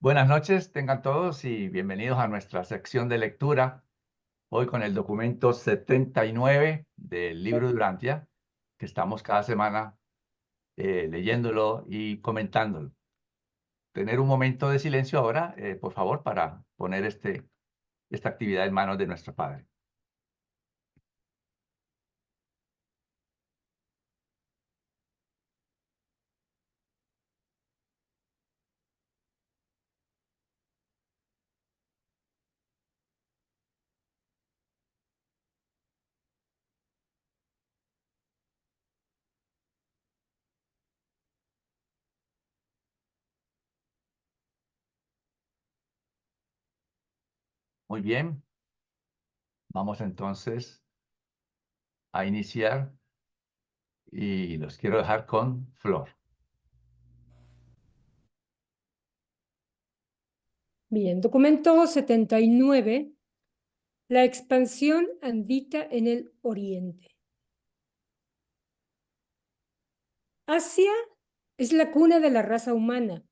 Buenas noches, tengan todos y bienvenidos a nuestra sección de lectura. Hoy con el documento 79 del libro de Urantia, que estamos cada semana leyéndolo y comentándolo. Tener un momento de silencio ahora, por favor, para poner esta actividad en manos de nuestro Padre. Muy bien, vamos entonces a iniciar y los quiero dejar con Flor. Bien, documento 79, la expansión andita en el Oriente. Asia es la cuna de la raza humana.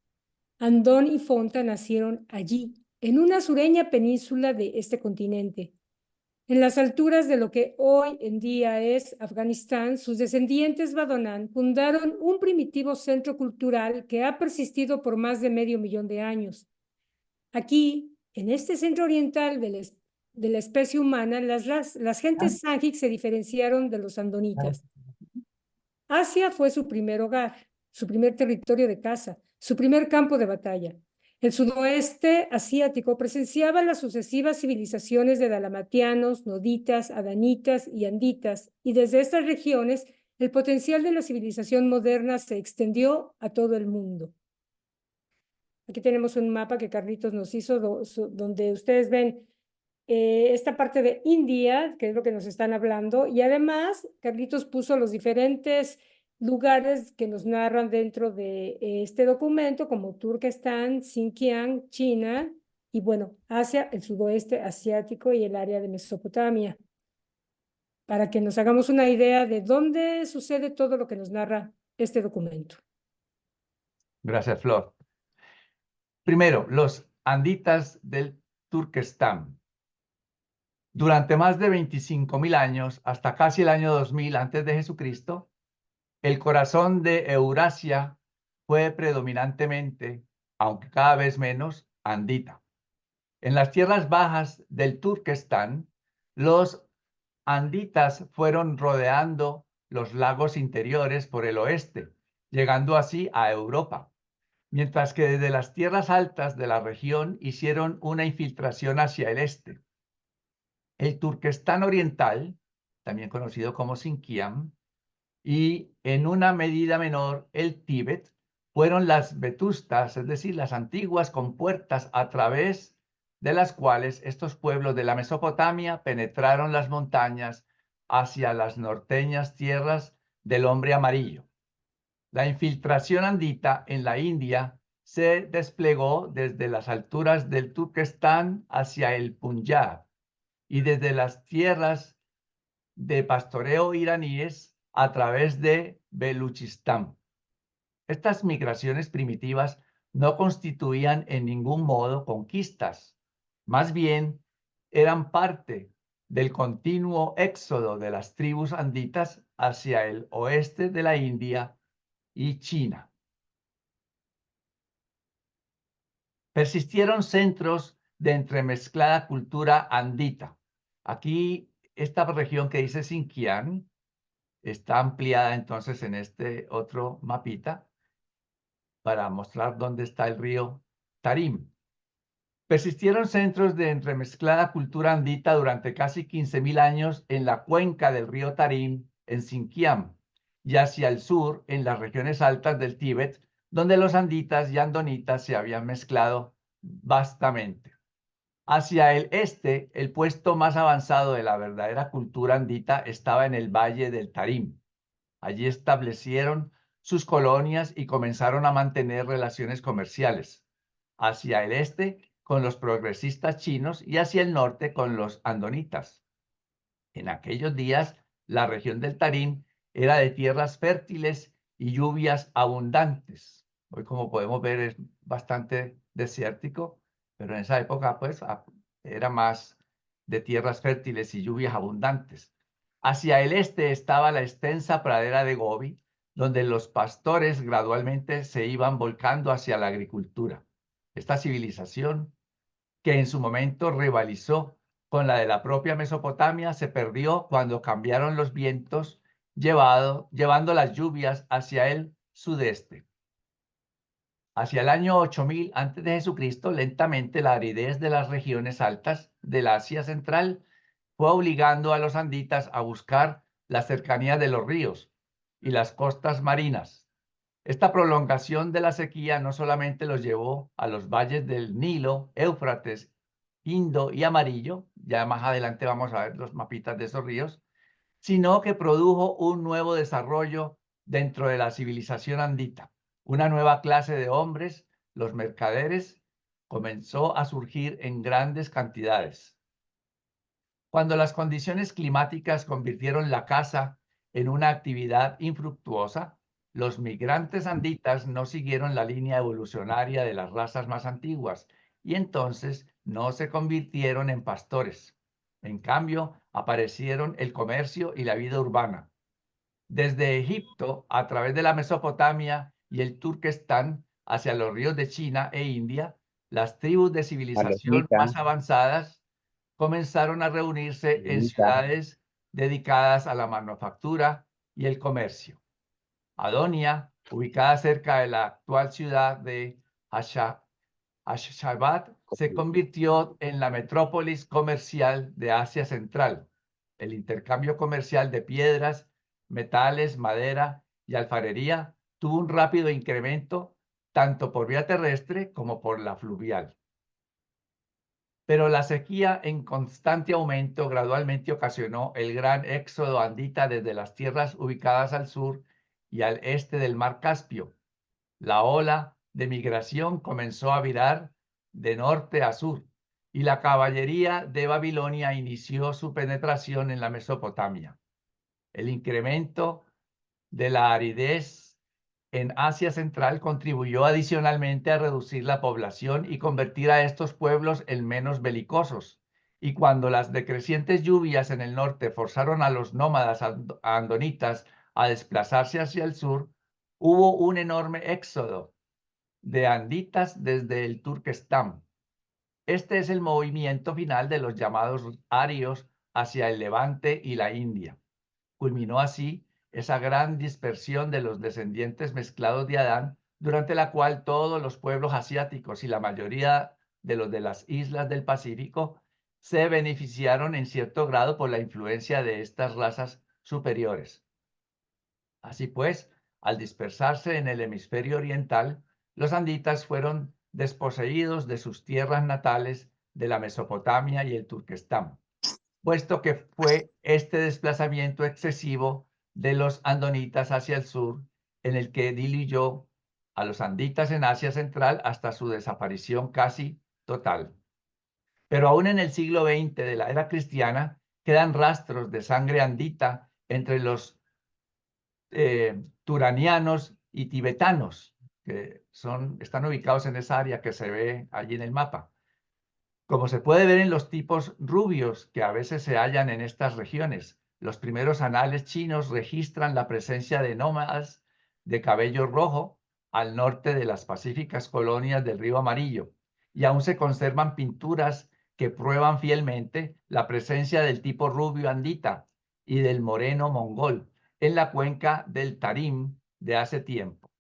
Andón y Fonta nacieron allí, en una sureña península de este continente. En las alturas de lo que hoy en día es Afganistán, sus descendientes Badonán fundaron un primitivo centro cultural que ha persistido por más de medio millón de años. Aquí, en este centro oriental de la especie humana, las gentes Sangik se diferenciaron de los andonitas. Asia fue su primer hogar, su primer territorio de caza, su primer campo de batalla. El sudoeste asiático presenciaba las sucesivas civilizaciones de dalamatianos, noditas, adanitas y anditas, y desde estas regiones el potencial de la civilización moderna se extendió a todo el mundo. Aquí tenemos un mapa que Carlitos nos hizo, donde ustedes ven esta parte de India, que es lo que nos están hablando, y además Carlitos puso los diferentes lugares que nos narran dentro de este documento, como Turquestán, Xinjiang, China, y bueno, Asia, el sudoeste asiático y el área de Mesopotamia, para que nos hagamos una idea de dónde sucede todo lo que nos narra este documento. Gracias, Flor. Primero, los anditas del Turquestán. Durante más de 25.000 años, hasta casi el año 2000 antes de Jesucristo, el corazón de Eurasia fue predominantemente, aunque cada vez menos, andita. En las tierras bajas del Turquestán, los anditas fueron rodeando los lagos interiores por el oeste, llegando así a Europa, mientras que desde las tierras altas de la región hicieron una infiltración hacia el este. El Turquestán oriental, también conocido como Sinkiam, y en una medida menor el Tíbet, fueron las vetustas, es decir, las antiguas compuertas a través de las cuales estos pueblos de la Mesopotamia penetraron las montañas hacia las norteñas tierras del hombre amarillo. La infiltración andita en la India se desplegó desde las alturas del Turquestán hacia el Punjab y desde las tierras de pastoreo iraníes a través de Beluchistán. Estas migraciones primitivas no constituían en ningún modo conquistas, más bien eran parte del continuo éxodo de las tribus anditas hacia el oeste de la India y China. Persistieron centros de entremezclada cultura andita. Aquí, esta región que dice Xinjiang está ampliada entonces en este otro mapita para mostrar dónde está el río Tarim. Persistieron centros de entremezclada cultura andita durante casi 15.000 años en la cuenca del río Tarim, en Xinjiang, y hacia el sur, en las regiones altas del Tíbet, donde los anditas y andonitas se habían mezclado vastamente. Hacia el este, el puesto más avanzado de la verdadera cultura andita estaba en el valle del Tarim. Allí establecieron sus colonias y comenzaron a mantener relaciones comerciales. Hacia el este con los progresistas chinos y hacia el norte con los andonitas. En aquellos días, la región del Tarim era de tierras fértiles y lluvias abundantes. Hoy, como podemos ver, es bastante desértico, pero en esa época pues era más de tierras fértiles y lluvias abundantes. Hacia el este estaba la extensa pradera de Gobi, donde los pastores gradualmente se iban volcando hacia la agricultura. Esta civilización, que en su momento rivalizó con la de la propia Mesopotamia, se perdió cuando cambiaron los vientos, llevando las lluvias hacia el sudeste. Hacia el año 8000 a.C., lentamente la aridez de las regiones altas del Asia Central fue obligando a los anditas a buscar la cercanía de los ríos y las costas marinas. Esta prolongación de la sequía no solamente los llevó a los valles del Nilo, Éufrates, Indo y Amarillo, ya más adelante vamos a ver los mapitas de esos ríos, sino que produjo un nuevo desarrollo dentro de la civilización andita. Una nueva clase de hombres, los mercaderes, comenzó a surgir en grandes cantidades. Cuando las condiciones climáticas convirtieron la caza en una actividad infructuosa, los migrantes anditas no siguieron la línea evolucionaria de las razas más antiguas y entonces no se convirtieron en pastores. En cambio, aparecieron el comercio y la vida urbana. Desde Egipto, a través de la Mesopotamia y el Turquestán, hacia los ríos de China e India, las tribus de civilización más avanzadas comenzaron a reunirse en ciudades dedicadas a la manufactura y el comercio. Adonia, ubicada cerca de la actual ciudad de Ashgabat, se convirtió en la metrópolis comercial de Asia Central. El intercambio comercial de piedras, metales, madera y alfarería tuvo un rápido incremento tanto por vía terrestre como por la fluvial. Pero la sequía en constante aumento gradualmente ocasionó el gran éxodo andita desde las tierras ubicadas al sur y al este del mar Caspio. La ola de migración comenzó a virar de norte a sur y la caballería de Babilonia inició su penetración en la Mesopotamia. El incremento de la aridez en Asia Central contribuyó adicionalmente a reducir la población y convertir a estos pueblos en menos belicosos. Y cuando las decrecientes lluvias en el norte forzaron a los nómadas andonitas a desplazarse hacia el sur, hubo un enorme éxodo de anditas desde el Turquestán. Este es el movimiento final de los llamados arios hacia el Levante y la India. Culminó así esa gran dispersión de los descendientes mezclados de Adán, durante la cual todos los pueblos asiáticos y la mayoría de los de las islas del Pacífico se beneficiaron en cierto grado por la influencia de estas razas superiores. Así pues, al dispersarse en el hemisferio oriental, los anditas fueron desposeídos de sus tierras natales de la Mesopotamia y el Turquestán, puesto que fue este desplazamiento excesivo de los andonitas hacia el sur en el que diluyó a los anditas en Asia Central hasta su desaparición casi total. Pero aún en el siglo XX de la era cristiana quedan rastros de sangre andita entre los turanianos y tibetanos, que están ubicados en esa área que se ve allí en el mapa. Como se puede ver en los tipos rubios que a veces se hallan en estas regiones, los primeros anales chinos registran la presencia de nómadas de cabello rojo al norte de las pacíficas colonias del río Amarillo, y aún se conservan pinturas que prueban fielmente la presencia del tipo rubio andita y del moreno mongol en la cuenca del Tarim de hace tiempo.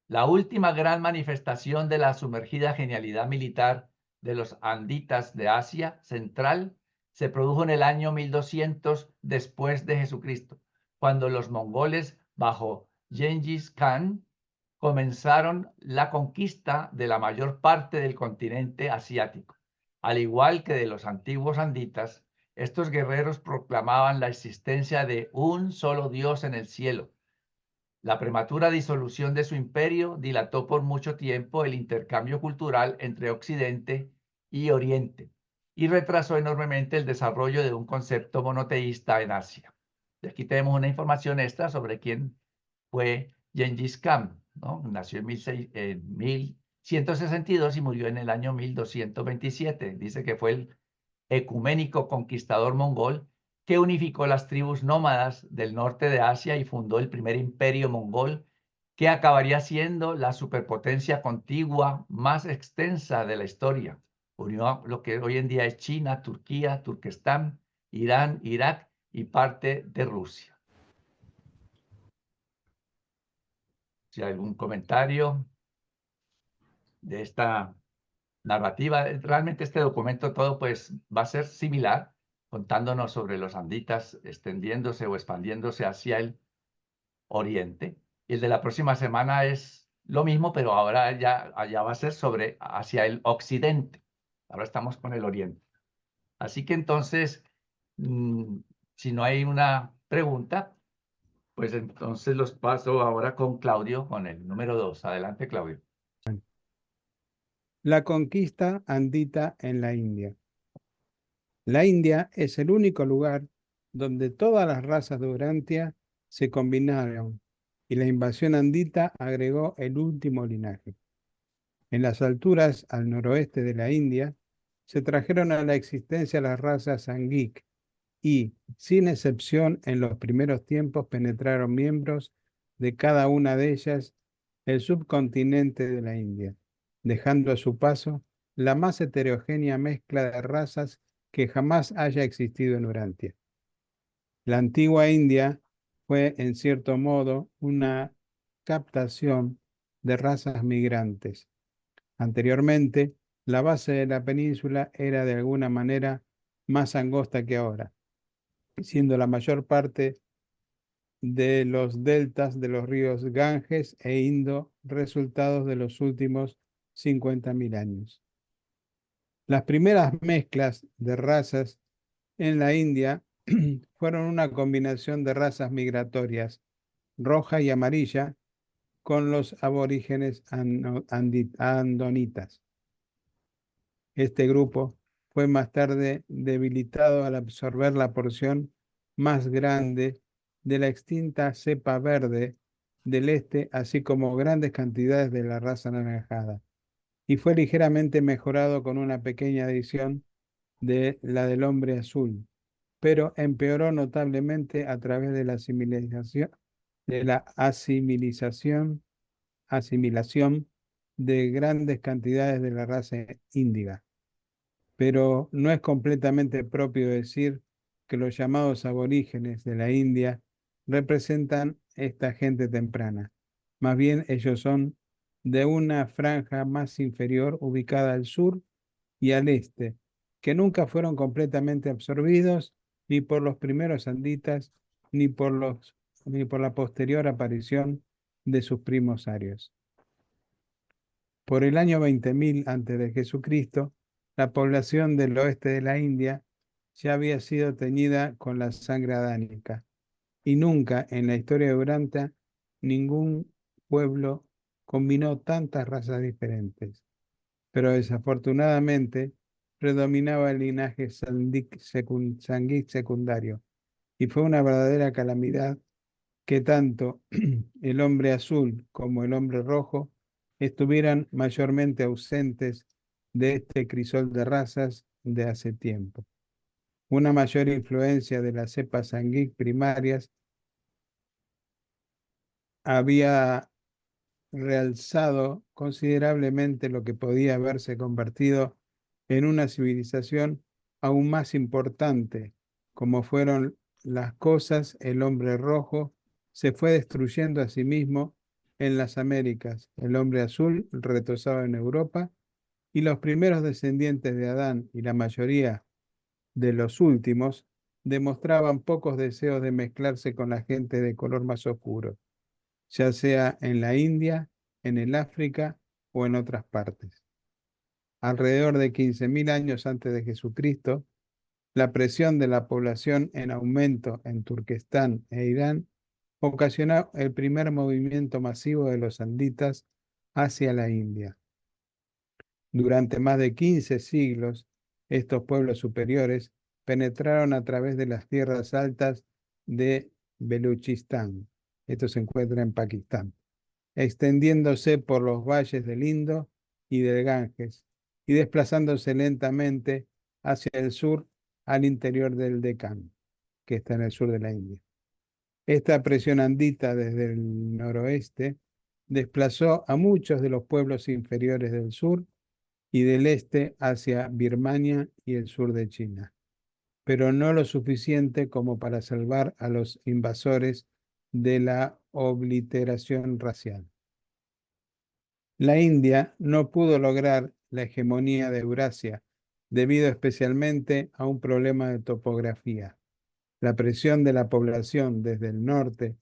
La última gran manifestación de la sumergida genialidad militar de los anditas de Asia Central se produjo en el año 1200 después de Jesucristo, cuando los mongoles bajo Gengis Khan comenzaron la conquista de la mayor parte del continente asiático. Al igual que de los antiguos anditas, estos guerreros proclamaban la existencia de un solo Dios en el cielo. La prematura disolución de su imperio dilató por mucho tiempo el intercambio cultural entre Occidente y Oriente y retrasó enormemente el desarrollo de un concepto monoteísta en Asia. Y aquí tenemos una información extra sobre quién fue Gengis Khan, ¿no? Nació en 1000 162 y murió en el año 1227. Dice que fue el ecuménico conquistador mongol que unificó las tribus nómadas del norte de Asia y fundó el primer imperio mongol, que acabaría siendo la superpotencia contigua más extensa de la historia. Unió a lo que hoy en día es China, Turquía, Turquestán, Irán, Irak y parte de Rusia. Si hay algún comentario de esta narrativa, realmente este documento todo pues va a ser similar, contándonos sobre los anditas extendiéndose o expandiéndose hacia el oriente. Y el de la próxima semana es lo mismo, pero ahora ya allá va a ser sobre hacia el occidente. Ahora estamos con el oriente. Así que entonces, si no hay una pregunta, pues entonces los paso ahora con Claudio, con el número 2. Adelante, Claudio. La conquista andita en la India. La India es el único lugar donde todas las razas de Urantia se combinaron y la invasión andita agregó el último linaje. En las alturas al noroeste de la India se trajeron a la existencia las razas Sangik y, sin excepción, en los primeros tiempos penetraron miembros de cada una de ellas el subcontinente de la India, dejando a su paso la más heterogénea mezcla de razas que jamás haya existido en Urantia. La antigua India fue, en cierto modo, una captación de razas migrantes. Anteriormente, la base de la península era de alguna manera más angosta que ahora, siendo la mayor parte de los deltas de los ríos Ganges e Indo resultados de los últimos 50.000 años. Las primeras mezclas de razas en la India fueron una combinación de razas migratorias, roja y amarilla, con los aborígenes andonitas. Este grupo fue más tarde debilitado al absorber la porción más grande de la extinta cepa verde del este, así como grandes cantidades de la raza anaranjada, y fue ligeramente mejorado con una pequeña adición de la del hombre azul, pero empeoró notablemente a través de la asimilación de grandes cantidades de la raza índiga. Pero no es completamente propio decir que los llamados aborígenes de la India representan esta gente temprana. Más bien ellos son de una franja más inferior ubicada al sur y al este, que nunca fueron completamente absorbidos ni por los primeros anditas ni por la posterior aparición de sus primos arios. Por el año 20.000 a.C., la población del oeste de la India ya había sido teñida con la sangre adánica, y nunca en la historia de Urantia ningún pueblo combinó tantas razas diferentes. Pero desafortunadamente predominaba el linaje Sangik secundario, y fue una verdadera calamidad que tanto el hombre azul como el hombre rojo estuvieran mayormente ausentes de este crisol de razas de hace tiempo. Una mayor influencia de las cepas Sangik primarias había realzado considerablemente lo que podía haberse convertido en una civilización aún más importante, como fueron las cosas. El hombre rojo se fue destruyendo a sí mismo en las Américas, el hombre azul retosaba en Europa, y los primeros descendientes de Adán y la mayoría de los últimos demostraban pocos deseos de mezclarse con la gente de color más oscuro, ya sea en la India, en el África o en otras partes. Alrededor de 15.000 años antes de Jesucristo, la presión de la población en aumento en Turquestán e Irán ocasionó el primer movimiento masivo de los anditas hacia la India. Durante más de 15 siglos, estos pueblos superiores penetraron a través de las tierras altas de Beluchistán. Esto se encuentra en Pakistán, extendiéndose por los valles del Indo y del Ganges, y desplazándose lentamente hacia el sur al interior del Deccan, que está en el sur de la India. Esta presión andita desde el noroeste desplazó a muchos de los pueblos inferiores del sur y del este hacia Birmania y el sur de China, pero no lo suficiente como para salvar a los invasores de la obliteración racial. La India no pudo lograr la hegemonía de Eurasia debido especialmente a un problema de topografía. La presión de la población desde el norte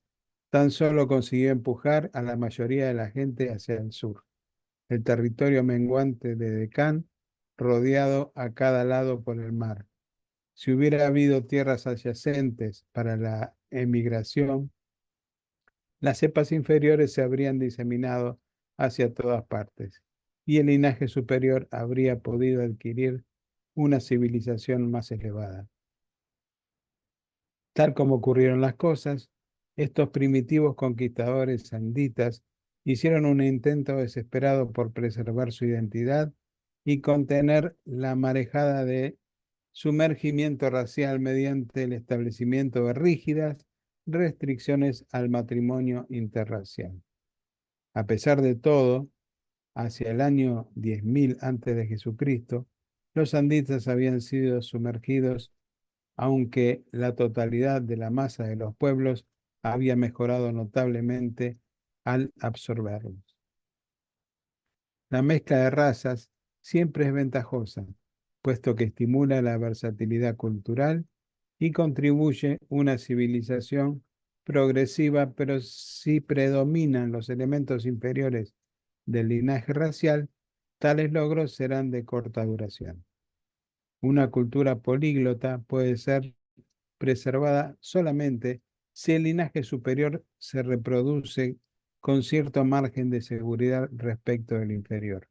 tan solo consiguió empujar a la mayoría de la gente hacia el sur, el territorio menguante de Deccan, rodeado a cada lado por el mar. Si hubiera habido tierras adyacentes para la emigración, las cepas inferiores se habrían diseminado hacia todas partes y el linaje superior habría podido adquirir una civilización más elevada. Tal como ocurrieron las cosas, estos primitivos conquistadores anditas hicieron un intento desesperado por preservar su identidad y contener la marejada de sumergimiento racial mediante el establecimiento de rígidas restricciones al matrimonio interracial. A pesar de todo, hacia el año 10.000 antes de Jesucristo, los anditas habían sido sumergidos, aunque la totalidad de la masa de los pueblos había mejorado notablemente al absorberlos. La mezcla de razas siempre es ventajosa, puesto que estimula la versatilidad cultural y contribuye a una civilización progresiva, pero si predominan los elementos inferiores del linaje racial, tales logros serán de corta duración. Una cultura políglota puede ser preservada solamente si el linaje superior se reproduce con cierto margen de seguridad respecto del inferior.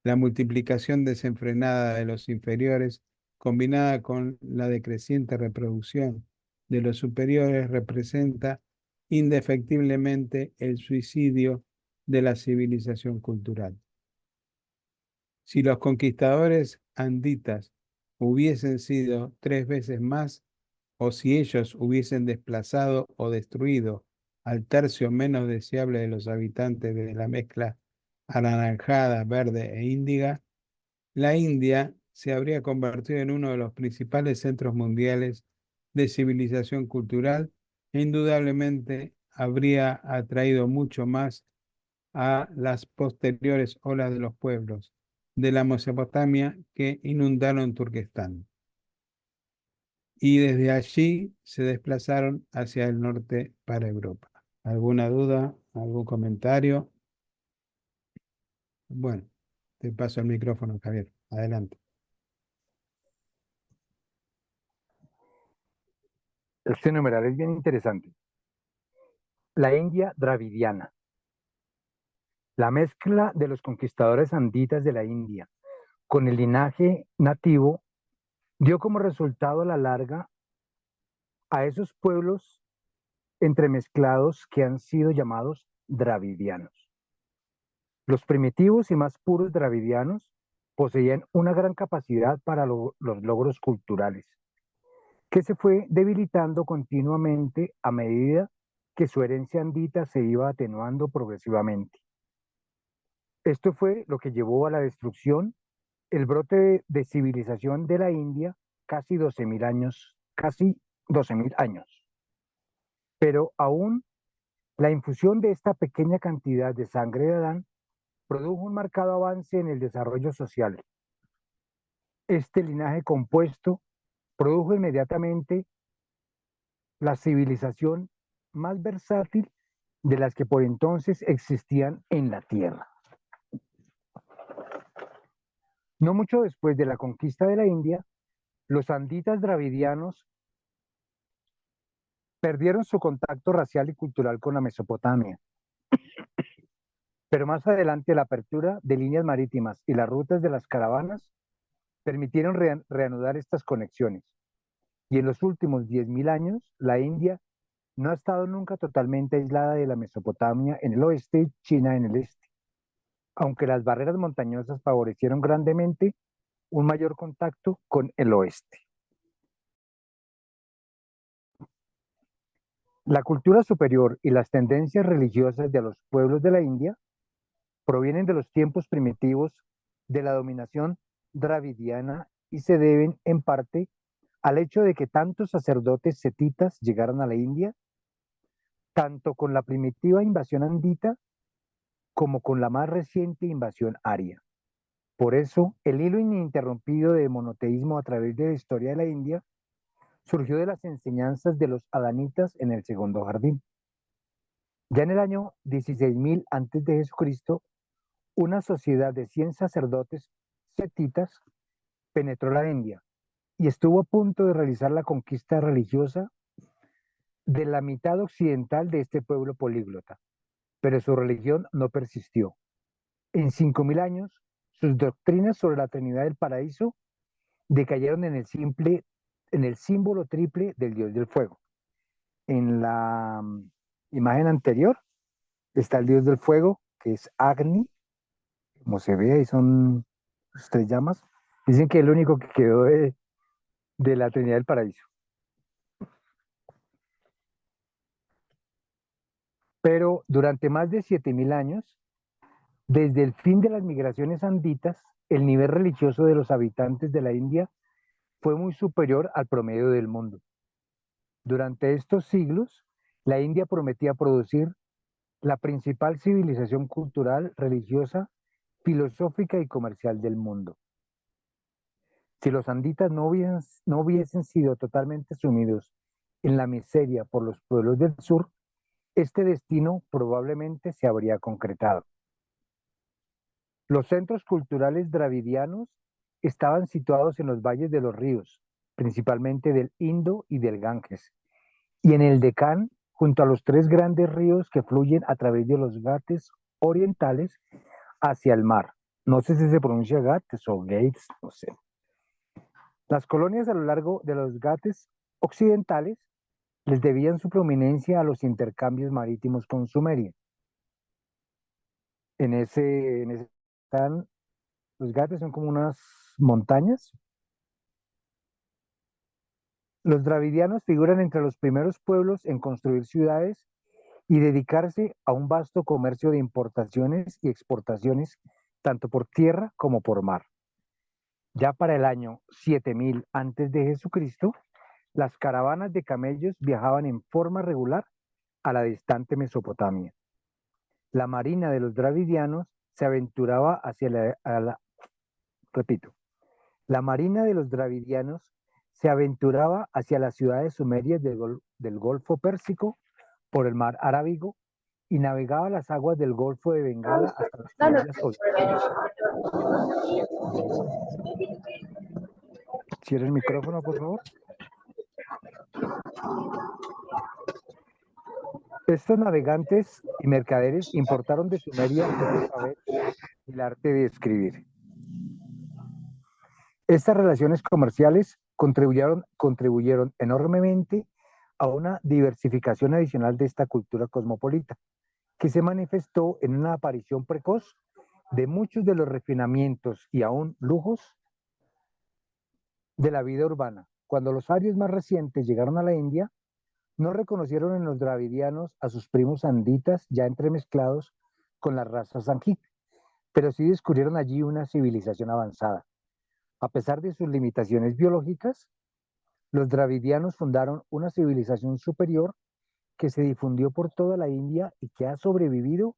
La multiplicación desenfrenada de los inferiores, combinada con la decreciente reproducción de los superiores, representa indefectiblemente el suicidio de la civilización cultural. Si los conquistadores anditas hubiesen sido 3 veces más, o si ellos hubiesen desplazado o destruido al tercio menos deseable de los habitantes de la mezcla anaranjada, verde e índiga, la India se habría convertido en uno de los principales centros mundiales de civilización cultural e indudablemente habría atraído mucho más a las posteriores olas de los pueblos de la Mesopotamia que inundaron Turquestán. Y desde allí se desplazaron hacia el norte para Europa. ¿Alguna duda? ¿Algún comentario? Bueno, te paso el micrófono, Javier. Adelante. Este numeral es bien interesante. La India dravidiana. La mezcla de los conquistadores anditas de la India con el linaje nativo dio como resultado a la larga a esos pueblos entremezclados que han sido llamados dravidianos. Los primitivos y más puros dravidianos poseían una gran capacidad para los logros culturales, que se fue debilitando continuamente a medida que su herencia andita se iba atenuando progresivamente. Esto fue lo que llevó a la destrucción, el brote de civilización de la India casi 12.000 años, casi 12.000 años. Pero aún la infusión de esta pequeña cantidad de sangre de Adán produjo un marcado avance en el desarrollo social. Este linaje compuesto produjo inmediatamente la civilización más versátil de las que por entonces existían en la Tierra. No mucho después de la conquista de la India, los anditas dravidianos perdieron su contacto racial y cultural con la Mesopotamia. Pero más adelante la apertura de líneas marítimas y las rutas de las caravanas permitieron reanudar estas conexiones. Y en los últimos 10.000 años, la India no ha estado nunca totalmente aislada de la Mesopotamia en el oeste y China en el este. aunque las barreras montañosas favorecieron grandemente un mayor contacto con el oeste. La cultura superior y las tendencias religiosas de los pueblos de la India provienen de los tiempos primitivos de la dominación dravidiana y se deben en parte al hecho de que tantos sacerdotes setitas llegaron a la India, tanto con la primitiva invasión andita como con la más reciente invasión aria. Por eso, el hilo ininterrumpido de monoteísmo a través de la historia de la India surgió de las enseñanzas de los adanitas en el segundo jardín. Ya en el año 16.000 antes de Jesucristo, una sociedad de 100 sacerdotes setitas penetró la India y estuvo a punto de realizar la conquista religiosa de la mitad occidental de este pueblo políglota, pero su religión no persistió. En 5.000 años, sus doctrinas sobre la Trinidad del Paraíso decayeron en el símbolo triple del dios del fuego. En la imagen anterior está el dios del fuego, que es Agni, como se ve, ahí son 3 llamas. Dicen que es el único que quedó de la Trinidad del Paraíso. Pero durante más de 7.000 años, desde el fin de las migraciones anditas, el nivel religioso de los habitantes de la India fue muy superior al promedio del mundo. Durante estos siglos, la India prometía producir la principal civilización cultural, religiosa, filosófica y comercial del mundo. Si los anditas no hubiesen sido totalmente sumidos en la miseria por los pueblos del sur, este destino probablemente se habría concretado. Los centros culturales dravidianos estaban situados en los valles de los ríos, principalmente del Indo y del Ganges, y en el Deccan, junto a los 3 grandes ríos que fluyen a través de los Ghates orientales hacia el mar. No sé si se pronuncia Ghates o Gates, no sé. Las colonias a lo largo de los Ghates occidentales les debían su prominencia a los intercambios marítimos con Sumeria. En ese están, los Ghates son como unas montañas. Los dravidianos figuran entre los primeros pueblos en construir ciudades y dedicarse a un vasto comercio de importaciones y exportaciones, tanto por tierra como por mar. Ya para el año 7000 antes de Jesucristo, las caravanas de camellos viajaban en forma regular a la distante Mesopotamia. La marina de los dravidianos se aventuraba hacia la marina de los dravidianos se aventuraba hacia las ciudades sumerias del Golfo Pérsico por el mar Arábigo y navegaba las aguas del Golfo de Bengala hasta las playas orientales. Cierra el micrófono, por favor. Estos navegantes y mercaderes importaron de Sumeria el saber y el arte de escribir. Estas relaciones comerciales contribuyeron enormemente a una diversificación adicional de esta cultura cosmopolita, que se manifestó en una aparición precoz de muchos de los refinamientos y aún lujos de la vida urbana. Cuando los arios más recientes llegaron a la India, no reconocieron en los dravidianos a sus primos anditas ya entremezclados con las razas Sanjit, pero sí descubrieron allí una civilización avanzada. A pesar de sus limitaciones biológicas, los dravidianos fundaron una civilización superior que se difundió por toda la India y que ha sobrevivido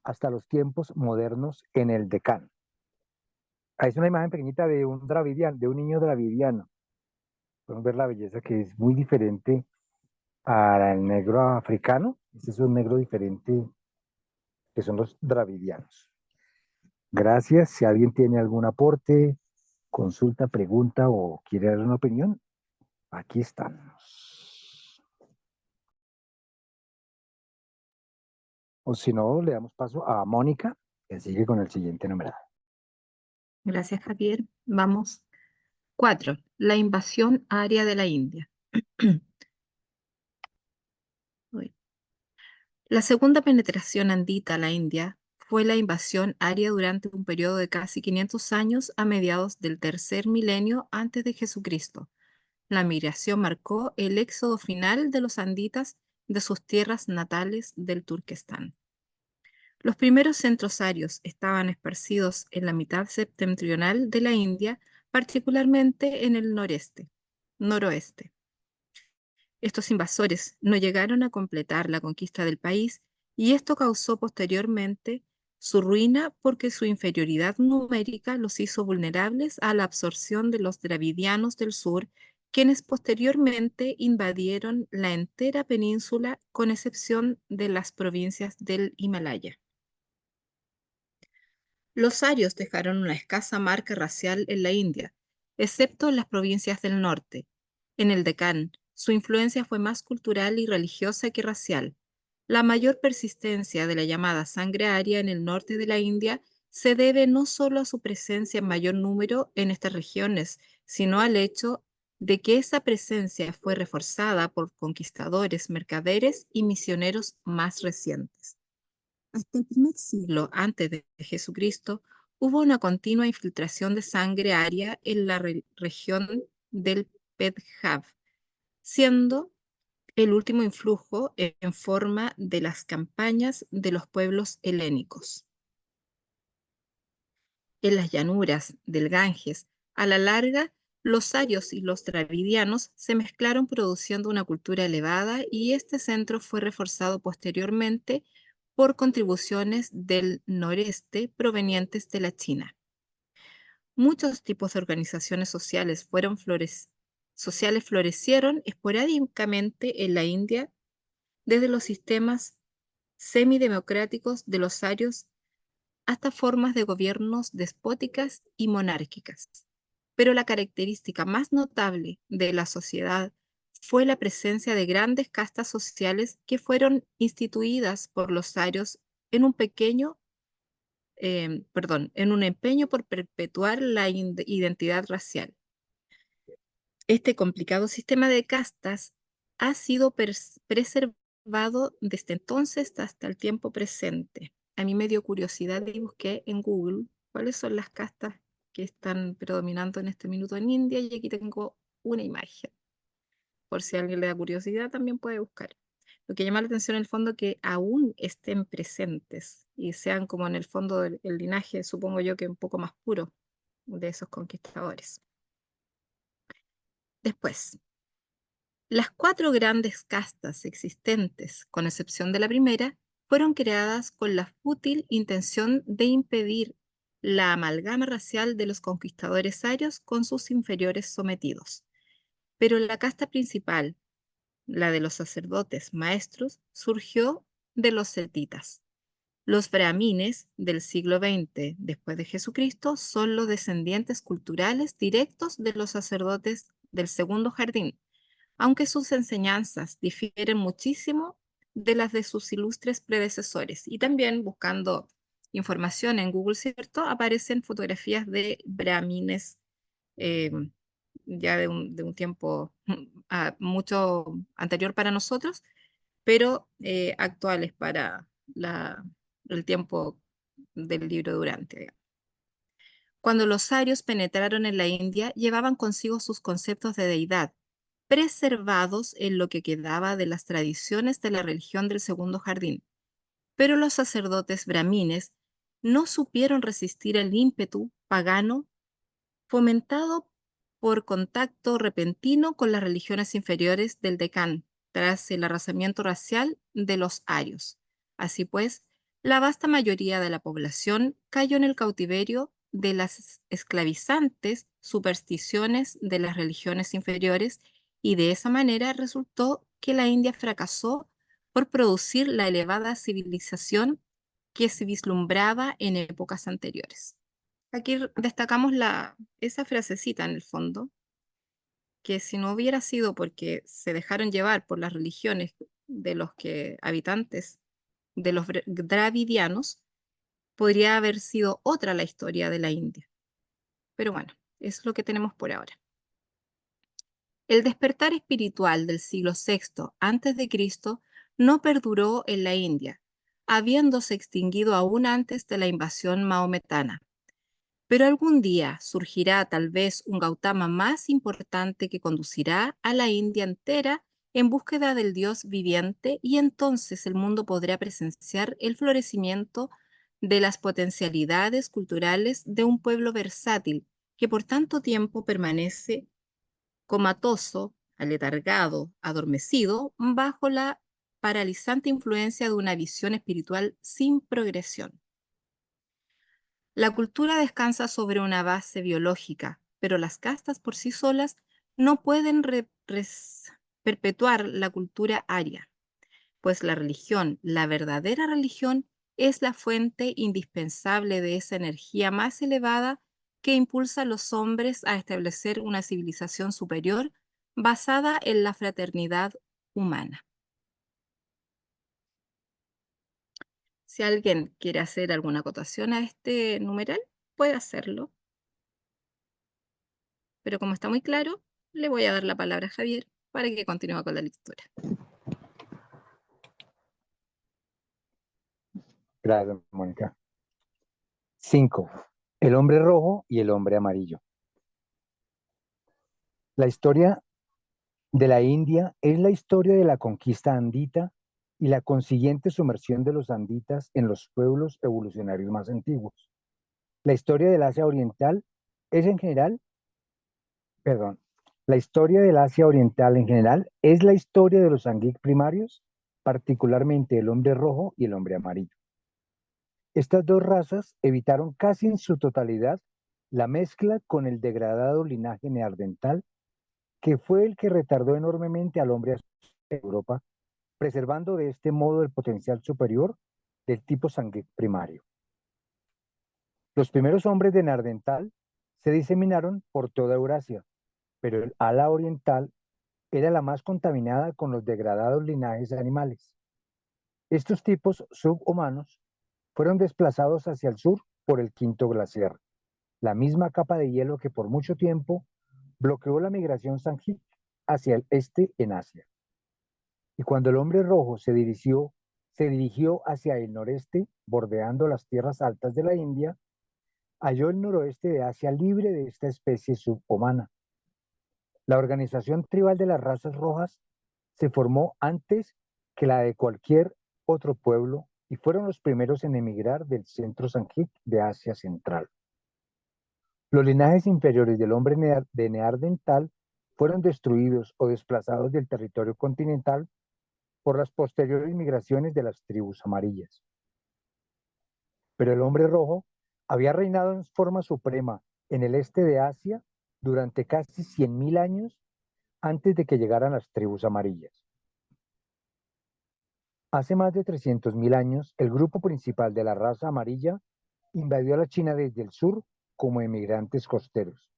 hasta los tiempos modernos en el Deccan. Ahí es una imagen pequeñita de un dravidiano, de un niño dravidiano. Podemos ver la belleza que es muy diferente al negro africano. Este es un negro diferente que son los dravidianos. Gracias. Si alguien tiene algún aporte, consulta, pregunta o quiere dar una opinión, aquí estamos. O si no, le damos paso a Mónica, que sigue con el siguiente numeral. Gracias, Javier. Vamos. 4. La invasión aria de la India. La segunda penetración andita a la India fue la invasión aria durante un periodo de casi 500 años a mediados del tercer milenio antes de Jesucristo. La migración marcó el éxodo final de los anditas de sus tierras natales del Turquestán. Los primeros centros arios estaban esparcidos en la mitad septentrional de la India, particularmente en el noroeste. Estos invasores no llegaron a completar la conquista del país y esto causó posteriormente su ruina porque su inferioridad numérica los hizo vulnerables a la absorción de los dravidianos del sur, quienes posteriormente invadieron la entera península con excepción de las provincias del Himalaya. Los arios dejaron una escasa marca racial en la India, excepto en las provincias del norte. En el Deccan, su influencia fue más cultural y religiosa que racial. La mayor persistencia de la llamada sangre aria en el norte de la India se debe no solo a su presencia en mayor número en estas regiones, sino al hecho de que esa presencia fue reforzada por conquistadores, mercaderes y misioneros más recientes. Hasta el primer siglo antes de Jesucristo, hubo una continua infiltración de sangre aria en la región del Pendjab, siendo el último influjo en forma de las campañas de los pueblos helénicos. En las llanuras del Ganges, a la larga, los arios y los dravidianos se mezclaron produciendo una cultura elevada y este centro fue reforzado posteriormente por contribuciones del noreste provenientes de la China. Muchos tipos de organizaciones sociales florecieron esporádicamente en la India, desde los sistemas semidemocráticos de los arios hasta formas de gobiernos despóticas y monárquicas. Pero la característica más notable de la sociedad fue la presencia de grandes castas sociales que fueron instituidas por los arios en un empeño por perpetuar la identidad racial. Este complicado sistema de castas ha sido preservado desde entonces hasta el tiempo presente. A mí me dio curiosidad y busqué en Google cuáles son las castas que están predominando en este minuto en India y aquí tengo una imagen. Por si a alguien le da curiosidad, también puede buscar. Lo que llama la atención en el fondo que aún estén presentes y sean como en el fondo el linaje, supongo yo que un poco más puro de esos conquistadores. Después, las 4 grandes castas existentes, con excepción de la primera, fueron creadas con la fútil intención de impedir la amalgama racial de los conquistadores arios con sus inferiores sometidos. Pero la casta principal, la de los sacerdotes maestros, surgió de los setitas. Los brahmines del siglo XX después de Jesucristo son los descendientes culturales directos de los sacerdotes del segundo jardín, aunque sus enseñanzas difieren muchísimo de las de sus ilustres predecesores. Y también buscando información en Google, ¿cierto? Aparecen fotografías de brahmines ya de un tiempo mucho anterior para nosotros, pero actuales para el tiempo del libro Durante. Cuando los arios penetraron en la India, llevaban consigo sus conceptos de deidad, preservados en lo que quedaba de las tradiciones de la religión del segundo jardín. Pero los sacerdotes brahmines no supieron resistir el ímpetu pagano fomentado por contacto repentino con las religiones inferiores del Deccan, tras el arrasamiento racial de los arios. Así pues, la vasta mayoría de la población cayó en el cautiverio de las esclavizantes supersticiones de las religiones inferiores y de esa manera resultó que la India fracasó por producir la elevada civilización que se vislumbraba en épocas anteriores. Aquí destacamos esa frasecita en el fondo, que si no hubiera sido porque se dejaron llevar por las religiones de los habitantes de los dravidianos, podría haber sido otra la historia de la India. Pero bueno, es lo que tenemos por ahora. El despertar espiritual del siglo VI a.C. no perduró en la India. habiéndose extinguido aún antes de la invasión maometana. Pero algún día surgirá tal vez un Gautama más importante que conducirá a la India entera en búsqueda del Dios viviente, y entonces el mundo podrá presenciar el florecimiento de las potencialidades culturales de un pueblo versátil que por tanto tiempo permanece comatoso, aletargado, adormecido, bajo la paralizante influencia de una visión espiritual sin progresión. La cultura descansa sobre una base biológica, pero las castas por sí solas no pueden perpetuar la cultura aria, pues la religión, la verdadera religión, es la fuente indispensable de esa energía más elevada que impulsa a los hombres a establecer una civilización superior basada en la fraternidad humana. Si alguien quiere hacer alguna acotación a este numeral, puede hacerlo. Pero como está muy claro, le voy a dar la palabra a Javier para que continúe con la lectura. Gracias, Mónica. 5. El hombre rojo y el hombre amarillo. La historia de la India es la historia de la conquista andita y la consiguiente sumersión de los anditas en los pueblos evolucionarios más antiguos. La historia del Asia Oriental es en general, la historia del Asia Oriental en general es la historia de los Sanghik primarios, particularmente el hombre rojo y el hombre amarillo. Estas dos razas evitaron casi en su totalidad la mezcla con el degradado linaje neandertal, que fue el que retardó enormemente al hombre en Europa, preservando de este modo el potencial superior del tipo Sanghik primario. Los primeros hombres de Neandertal se diseminaron por toda Eurasia, pero el ala oriental era la más contaminada con los degradados linajes animales. Estos tipos subhumanos fueron desplazados hacia el sur por el quinto glaciar, la misma capa de hielo que por mucho tiempo bloqueó la migración Sanghik hacia el este en Asia. Y cuando el hombre rojo se dirigió hacia el noreste, bordeando las tierras altas de la India, halló el noroeste de Asia libre de esta especie subhumana. La organización tribal de las razas rojas se formó antes que la de cualquier otro pueblo y fueron los primeros en emigrar del centro Sanghik de Asia Central. Los linajes inferiores del hombre de Neandertal fueron destruidos o desplazados del territorio continental por las posteriores migraciones de las tribus amarillas. Pero el hombre rojo había reinado en forma suprema en el este de Asia durante casi 100.000 años antes de que llegaran las tribus amarillas. Hace más de 300.000 años, el grupo principal de la raza amarilla invadió la China desde el sur como emigrantes costeros.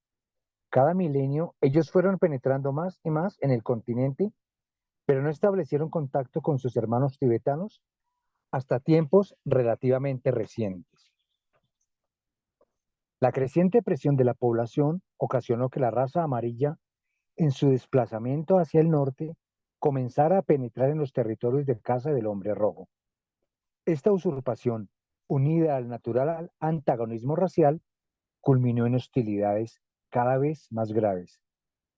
Cada milenio, ellos fueron penetrando más y más en el continente, pero no establecieron contacto con sus hermanos tibetanos hasta tiempos relativamente recientes. La creciente presión de la población ocasionó que la raza amarilla, en su desplazamiento hacia el norte, comenzara a penetrar en los territorios de caza del hombre rojo. Esta usurpación, unida al natural antagonismo racial, culminó en hostilidades cada vez más graves,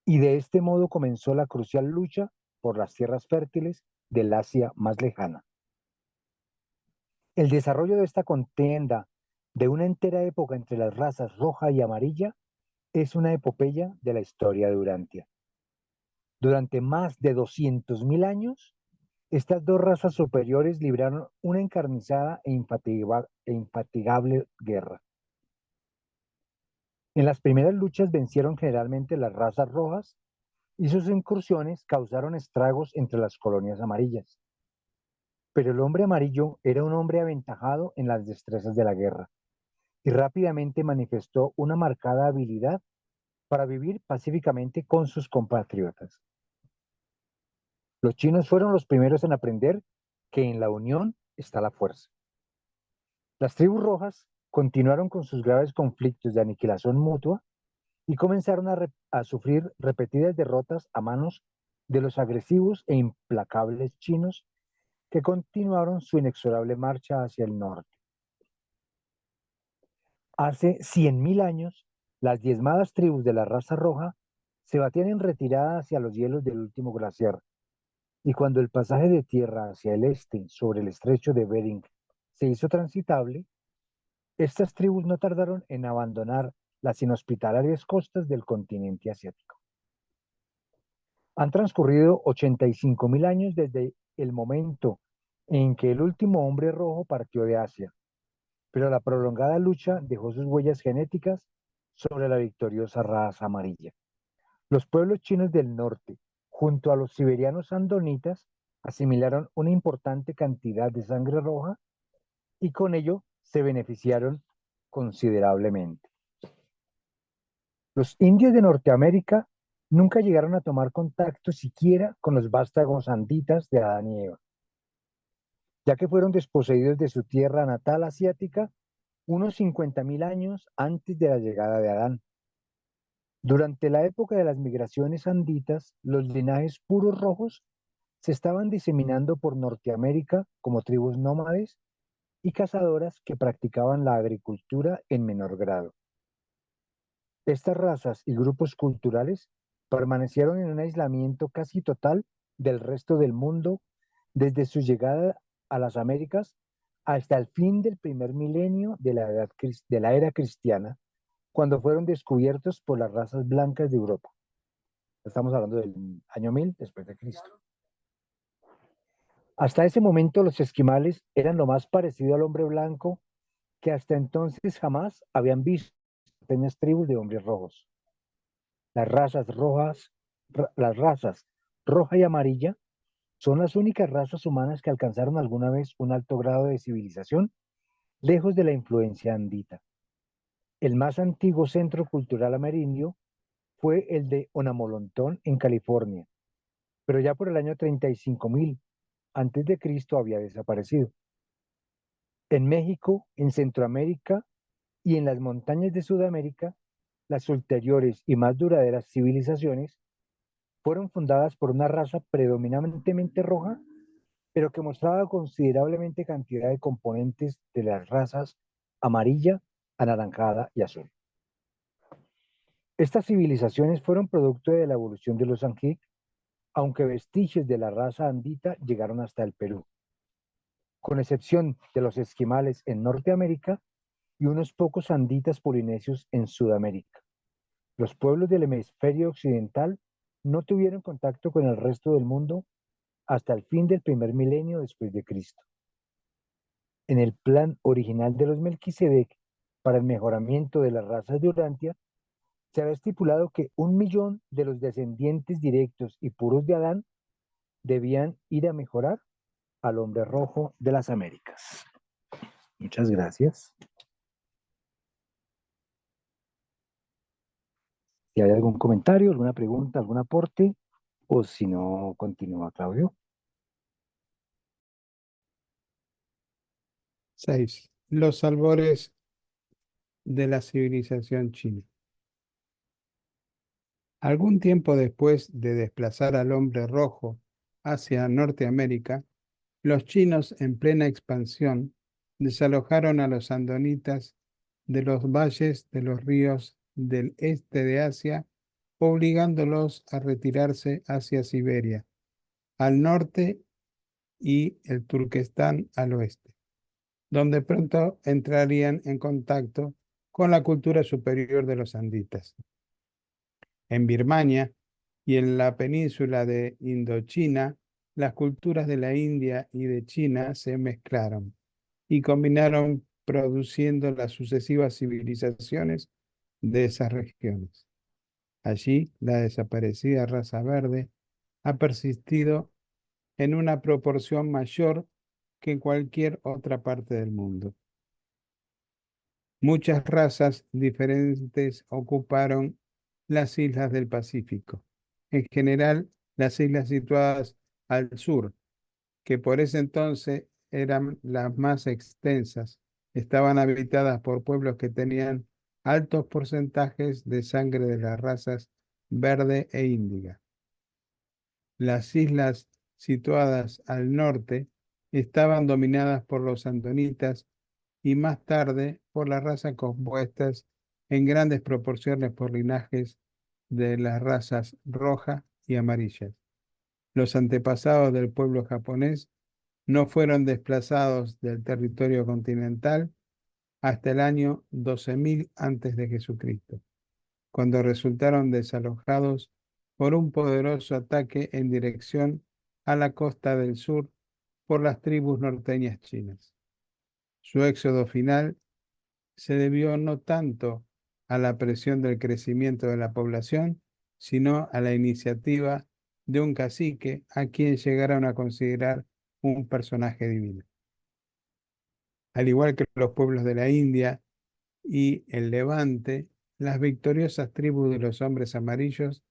y de este modo comenzó la crucial lucha por las tierras fértiles del Asia más lejana. El desarrollo de esta contienda de una entera época entre las razas roja y amarilla es una epopeya de la historia de Urantia. Durante más de 200.000 años, estas dos razas superiores libraron una encarnizada e infatigable guerra. En las primeras luchas vencieron generalmente las razas rojas y sus incursiones causaron estragos entre las colonias amarillas. Pero el hombre amarillo era un hombre aventajado en las destrezas de la guerra y rápidamente manifestó una marcada habilidad para vivir pacíficamente con sus compatriotas. Los chinos fueron los primeros en aprender que en la unión está la fuerza. Las tribus rojas continuaron con sus graves conflictos de aniquilación mutua y comenzaron a sufrir repetidas derrotas a manos de los agresivos e implacables chinos que continuaron su inexorable marcha hacia el norte. Hace 100.000 años, las diezmadas tribus de la raza roja se batían en retirada hacia los hielos del último glaciar, y cuando el pasaje de tierra hacia el este sobre el estrecho de Bering se hizo transitable, estas tribus no tardaron en abandonar las inhospitalarias costas del continente asiático. Han transcurrido 85.000 años desde el momento en que el último hombre rojo partió de Asia, pero la prolongada lucha dejó sus huellas genéticas sobre la victoriosa raza amarilla. Los pueblos chinos del norte, junto a los siberianos andonitas, asimilaron una importante cantidad de sangre roja y con ello se beneficiaron considerablemente. Los indios de Norteamérica nunca llegaron a tomar contacto siquiera con los vástagos anditas de Adán y Eva, ya que fueron desposeídos de su tierra natal asiática unos 50.000 años antes de la llegada de Adán. Durante la época de las migraciones anditas, los linajes puros rojos se estaban diseminando por Norteamérica como tribus nómades y cazadoras que practicaban la agricultura en menor grado. Estas razas y grupos culturales permanecieron en un aislamiento casi total del resto del mundo desde su llegada a las Américas hasta el fin del primer milenio de la era cristiana, cuando fueron descubiertos por las razas blancas de Europa. Estamos hablando del año 1000 después de Cristo. Hasta ese momento los esquimales eran lo más parecido al hombre blanco que hasta entonces jamás habían visto pequeñas tribus de hombres rojos. Las razas roja y amarilla son las únicas razas humanas que alcanzaron alguna vez un alto grado de civilización lejos de la influencia andita. El más antiguo centro cultural amerindio fue el de Onamolontón en California, pero ya por el año 35.000 antes de Cristo había desaparecido. En México, en Centroamérica y en las montañas de Sudamérica, las ulteriores y más duraderas civilizaciones fueron fundadas por una raza predominantemente roja, pero que mostraba considerablemente cantidad de componentes de las razas amarilla, anaranjada y azul. Estas civilizaciones fueron producto de la evolución de los Anjic, aunque vestigios de la raza andita llegaron hasta el Perú, con excepción de los esquimales en Norteamérica y unos pocos anditas polinesios en Sudamérica. Los pueblos del hemisferio occidental no tuvieron contacto con el resto del mundo hasta el fin del primer milenio después de Cristo. En el plan original de los Melquisedec para el mejoramiento de las razas de Urantia, se había estipulado que 1.000.000 de los descendientes directos y puros de Adán debían ir a mejorar al hombre rojo de las Américas. Muchas gracias. Si hay algún comentario, alguna pregunta, algún aporte, o si no, continúa Claudio. 6. Los albores de la civilización china. Algún tiempo después de desplazar al hombre rojo hacia Norteamérica, los chinos en plena expansión desalojaron a los andonitas de los valles de los ríos del este de Asia, obligándolos a retirarse hacia Siberia, al norte y el Turquestán al oeste, donde pronto entrarían en contacto con la cultura superior de los anditas. En Birmania y en la península de Indochina, las culturas de la India y de China se mezclaron y combinaron, produciendo las sucesivas civilizaciones de esas regiones. Allí, la desaparecida raza verde ha persistido en una proporción mayor que en cualquier otra parte del mundo. Muchas razas diferentes ocuparon las islas del Pacífico, en general las islas situadas al sur, que por ese entonces eran las más extensas, estaban habitadas por pueblos que tenían altos porcentajes de sangre de las razas verde e índiga. Las islas situadas al norte estaban dominadas por los andonitas y más tarde por las razas compuestas en grandes proporciones por linajes de las razas roja y amarillas. Los antepasados del pueblo japonés no fueron desplazados del territorio continental hasta el año 12.000 antes de Jesucristo, cuando resultaron desalojados por un poderoso ataque en dirección a la costa del sur por las tribus norteñas chinas. Su éxodo final se debió no tanto a la presión del crecimiento de la población, sino a la iniciativa de un cacique a quien llegaron a considerar un personaje divino. Al igual que los pueblos de la India y el Levante, las victoriosas tribus de los hombres amarillos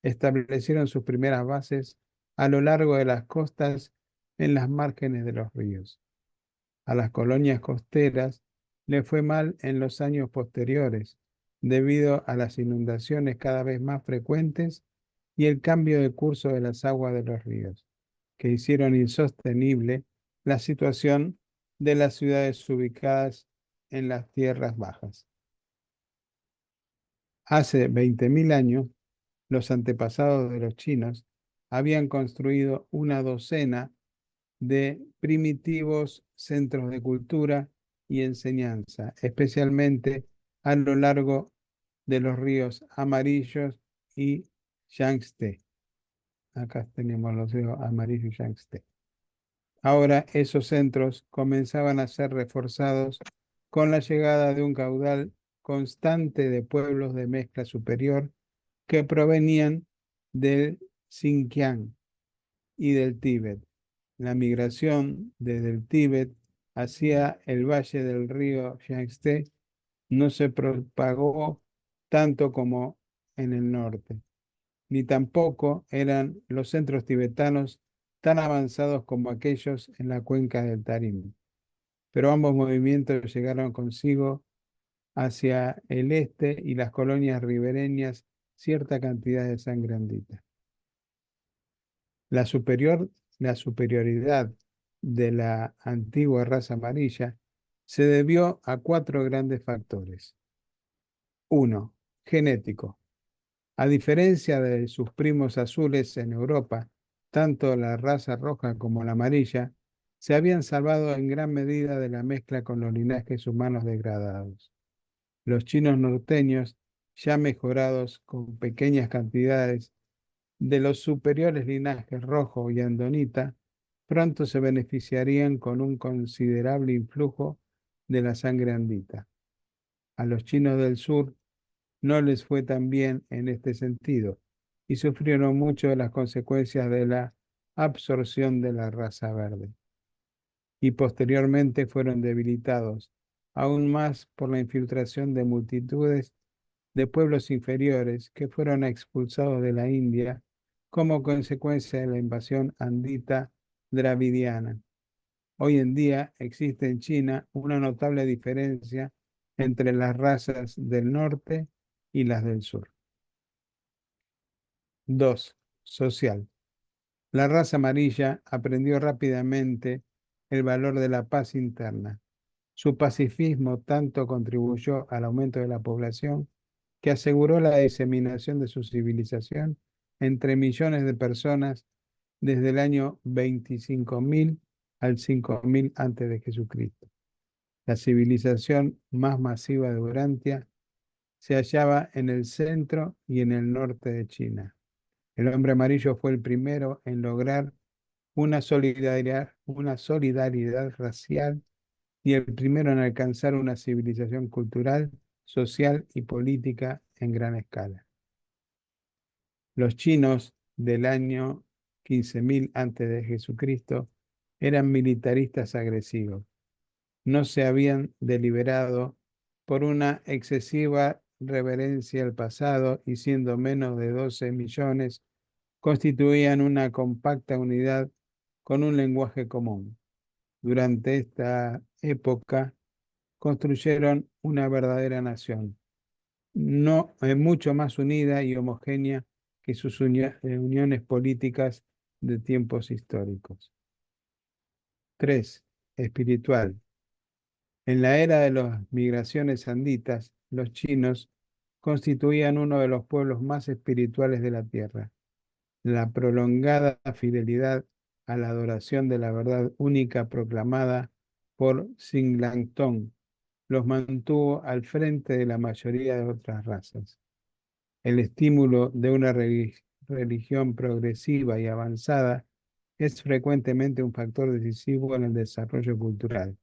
establecieron sus primeras bases a lo largo de las costas en las márgenes de los ríos. A las colonias costeras le fue mal en los años posteriores, debido a las inundaciones cada vez más frecuentes y el cambio de curso de las aguas de los ríos, que hicieron insostenible la situación de las ciudades ubicadas en las tierras bajas. Hace 20.000 años, los antepasados de los chinos habían construido una docena de primitivos centros de cultura y enseñanza, especialmente a lo largo de los ríos Amarillos y Yangtze. Acá tenemos los ríos Amarillo y Yangtze. Ahora esos centros comenzaban a ser reforzados con la llegada de un caudal constante de pueblos de mezcla superior que provenían del Xinjiang y del Tíbet. La migración desde el Tíbet hacia el valle del río Yangtze no se propagó tanto como en el norte, ni tampoco eran los centros tibetanos tan avanzados como aquellos en la cuenca del Tarim. Pero ambos movimientos llegaron consigo hacia el este y las colonias ribereñas cierta cantidad de sangre andita. La superioridad de la antigua raza amarilla se debió a 4 grandes factores. 1. Genético. A diferencia de sus primos azules en Europa, tanto la raza roja como la amarilla se habían salvado en gran medida de la mezcla con los linajes humanos degradados. Los chinos norteños, ya mejorados con pequeñas cantidades de los superiores linajes rojo y andonita, pronto se beneficiarían con un considerable influjo de la sangre andita. A los chinos del sur no les fue tan bien en este sentido y sufrieron mucho de las consecuencias de la absorción de la raza verde. Y posteriormente fueron debilitados aún más por la infiltración de multitudes de pueblos inferiores que fueron expulsados de la India como consecuencia de la invasión andita dravidiana. Hoy en día existe en China una notable diferencia entre las razas del norte y las del sur. 2. Social. La raza amarilla aprendió rápidamente el valor de la paz interna. Su pacifismo tanto contribuyó al aumento de la población que aseguró la diseminación de su civilización entre millones de personas desde el año 25.000 al 5.000 antes de Jesucristo. La civilización más masiva de Urantia se hallaba en el centro y en el norte de China. El hombre amarillo fue el primero en lograr una solidaridad racial y el primero en alcanzar una civilización cultural, social y política en gran escala. Los chinos del año 15.000 antes de Jesucristo eran militaristas agresivos. No se habían deliberado por una excesiva reverencia al pasado y siendo menos de 12 millones, constituían una compacta unidad con un lenguaje común. Durante esta época construyeron una verdadera nación, mucho más unida y homogénea que sus uniones políticas de tiempos históricos. 3. Espiritual. En la era de las migraciones anditas, los chinos constituían uno de los pueblos más espirituales de la tierra. La prolongada fidelidad a la adoración de la verdad única proclamada por Xinglangtong los mantuvo al frente de la mayoría de otras razas. El estímulo de una religión progresiva y avanzada es frecuentemente un factor decisivo en el desarrollo cultural.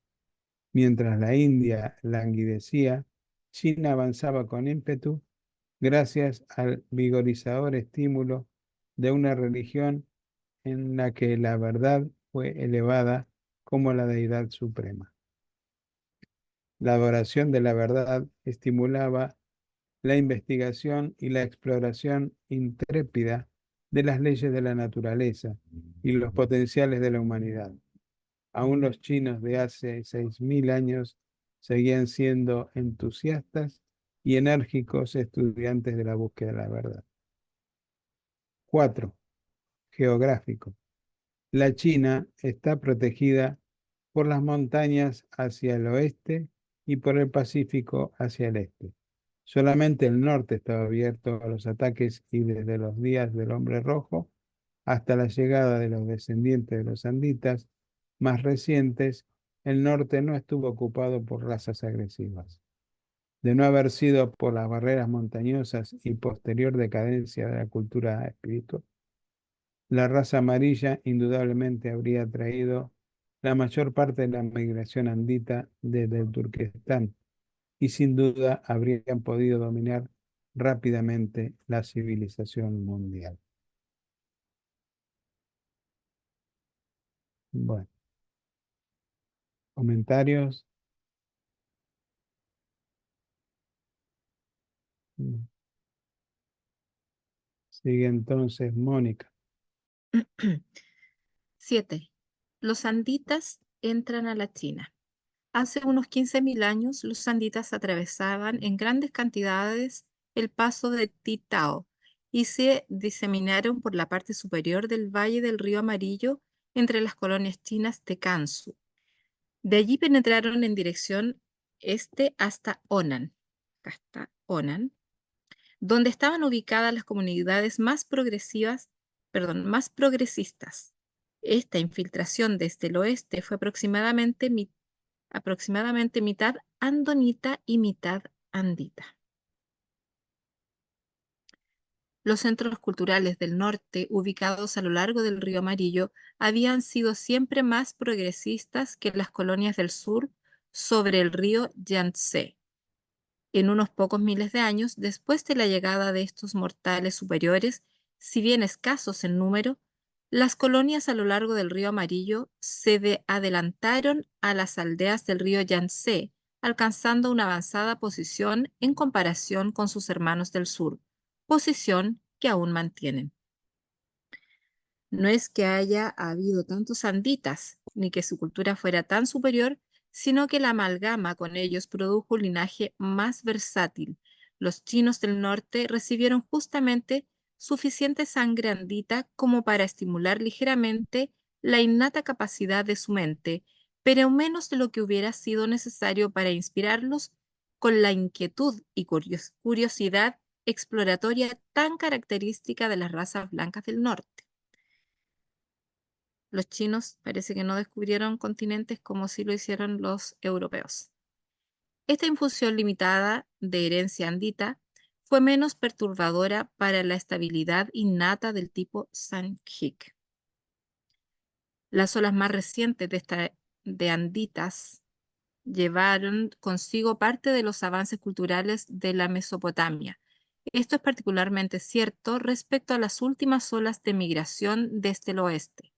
Mientras la India languidecía, China avanzaba con ímpetu gracias al vigorizador estímulo de una religión en la que la verdad fue elevada como la deidad suprema. La adoración de la verdad estimulaba la investigación y la exploración intrépida de las leyes de la naturaleza y los potenciales de la humanidad. Aún los chinos de hace 6.000 años seguían siendo entusiastas y enérgicos estudiantes de la búsqueda de la verdad. 4. Geográfico. La China está protegida por las montañas hacia el oeste y por el Pacífico hacia el este. Solamente el norte estaba abierto a los ataques y desde los días del Hombre Rojo hasta la llegada de los descendientes de los anditas más recientes, el norte no estuvo ocupado por razas agresivas. De no haber sido por las barreras montañosas y posterior decadencia de la cultura espiritual, la raza amarilla indudablemente habría traído la mayor parte de la migración andita desde el Turquestán y sin duda habrían podido dominar rápidamente la civilización mundial. Bueno, comentarios. Sigue entonces Mónica. 7. Los anditas entran a la China. Hace unos 15.000 años, los anditas atravesaban en grandes cantidades el paso de Titao y se diseminaron por la parte superior del valle del río Amarillo entre las colonias chinas de Kansu. De allí penetraron en dirección este hasta Honan, donde estaban ubicadas las comunidades más progresistas. Esta infiltración desde el oeste fue aproximadamente mitad andonita y mitad andita. Los centros culturales del norte, ubicados a lo largo del río Amarillo, habían sido siempre más progresistas que las colonias del sur sobre el río Yangtze. En unos pocos miles de años, después de la llegada de estos mortales superiores, si bien escasos en número, las colonias a lo largo del río Amarillo se adelantaron a las aldeas del río Yangtze, alcanzando una avanzada posición en comparación con sus hermanos del sur, posición que aún mantienen. No es que haya habido tantos anditas, ni que su cultura fuera tan superior, sino que la amalgama con ellos produjo un linaje más versátil. Los chinos del norte recibieron justamente suficiente sangre andita como para estimular ligeramente la innata capacidad de su mente, pero menos de lo que hubiera sido necesario para inspirarlos con la inquietud y curiosidad exploratoria tan característica de las razas blancas del norte. Los chinos parece que no descubrieron continentes como sí lo hicieron los europeos. Esta infusión limitada de herencia andita fue menos perturbadora para la estabilidad innata del tipo Sanjik. Las olas más recientes de anditas llevaron consigo parte de los avances culturales de la Mesopotamia. Esto es particularmente cierto respecto a las últimas olas de migración desde el oeste.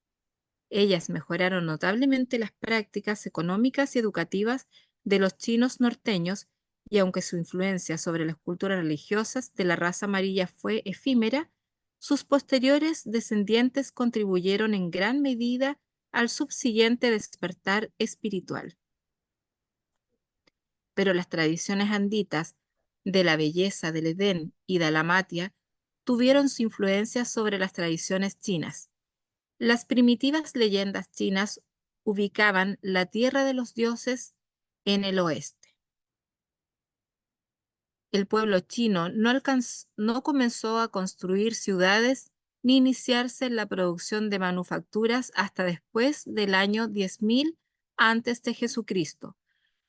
Ellas mejoraron notablemente las prácticas económicas y educativas de los chinos norteños, y aunque su influencia sobre las culturas religiosas de la raza amarilla fue efímera, sus posteriores descendientes contribuyeron en gran medida al subsiguiente despertar espiritual. Pero las tradiciones anditas de la belleza del Edén y de la Matia tuvieron su influencia sobre las tradiciones chinas. Las primitivas leyendas chinas ubicaban la tierra de los dioses en el oeste. El pueblo chino no comenzó a construir ciudades ni iniciarse en la producción de manufacturas hasta después del año 10.000 antes de Jesucristo,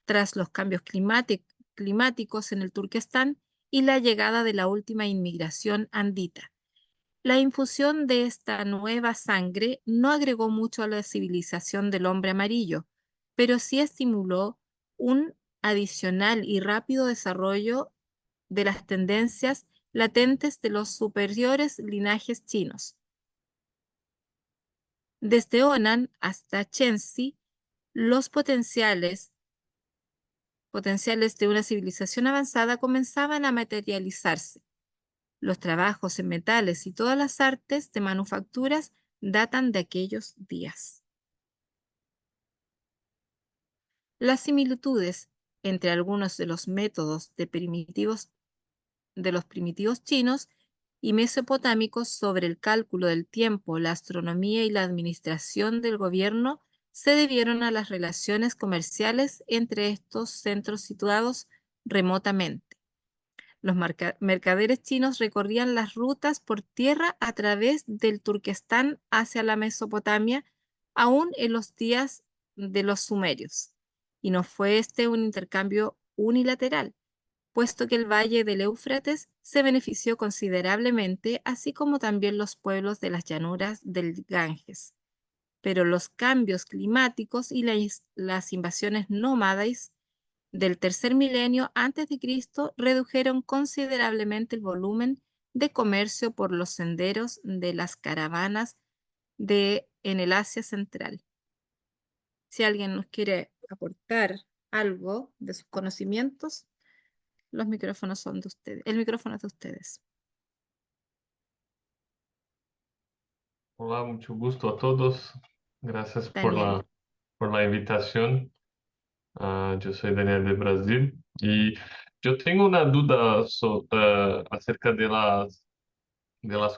tras los cambios climáticos en el Turquestán y la llegada de la última inmigración andita. La infusión de esta nueva sangre no agregó mucho a la civilización del hombre amarillo, pero sí estimuló un adicional y rápido desarrollo de las tendencias latentes de los superiores linajes chinos. Desde Honan hasta Chenzi, los potenciales de una civilización avanzada comenzaban a materializarse. Los trabajos en metales y todas las artes de manufacturas datan de aquellos días. Las similitudes entre algunos de los métodos de los primitivos chinos y mesopotámicos sobre el cálculo del tiempo, la astronomía y la administración del gobierno se debieron a las relaciones comerciales entre estos centros situados remotamente. Los mercaderes chinos recorrían las rutas por tierra a través del Turquestán hacia la Mesopotamia, aún en los días de los sumerios. Y no fue este un intercambio unilateral, puesto que el valle del Éufrates se benefició considerablemente, así como también los pueblos de las llanuras del Ganges. Pero los cambios climáticos y las invasiones nómades del tercer milenio antes de Cristo redujeron considerablemente el volumen de comercio por los senderos de las caravanas en el Asia Central. Si alguien nos quiere aportar algo de sus conocimientos, los micrófonos son de ustedes. El micrófono es de ustedes. Hola, mucho gusto a todos. Gracias por Daniel. la invitación. Yo soy Daniel de Brasil y yo tengo una duda acerca de las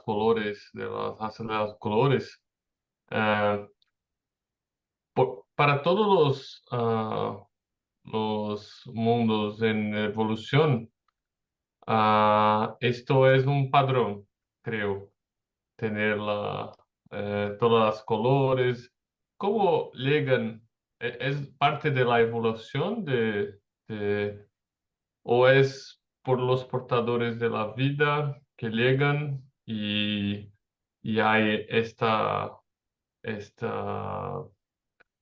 colores, de las razas de los colores. Ah, para todos los mundos en evolución, esto es un padrón, creo. Tener todas las colores, cómo llegan, es parte de la evolución o es por los portadores de la vida que llegan y hay esta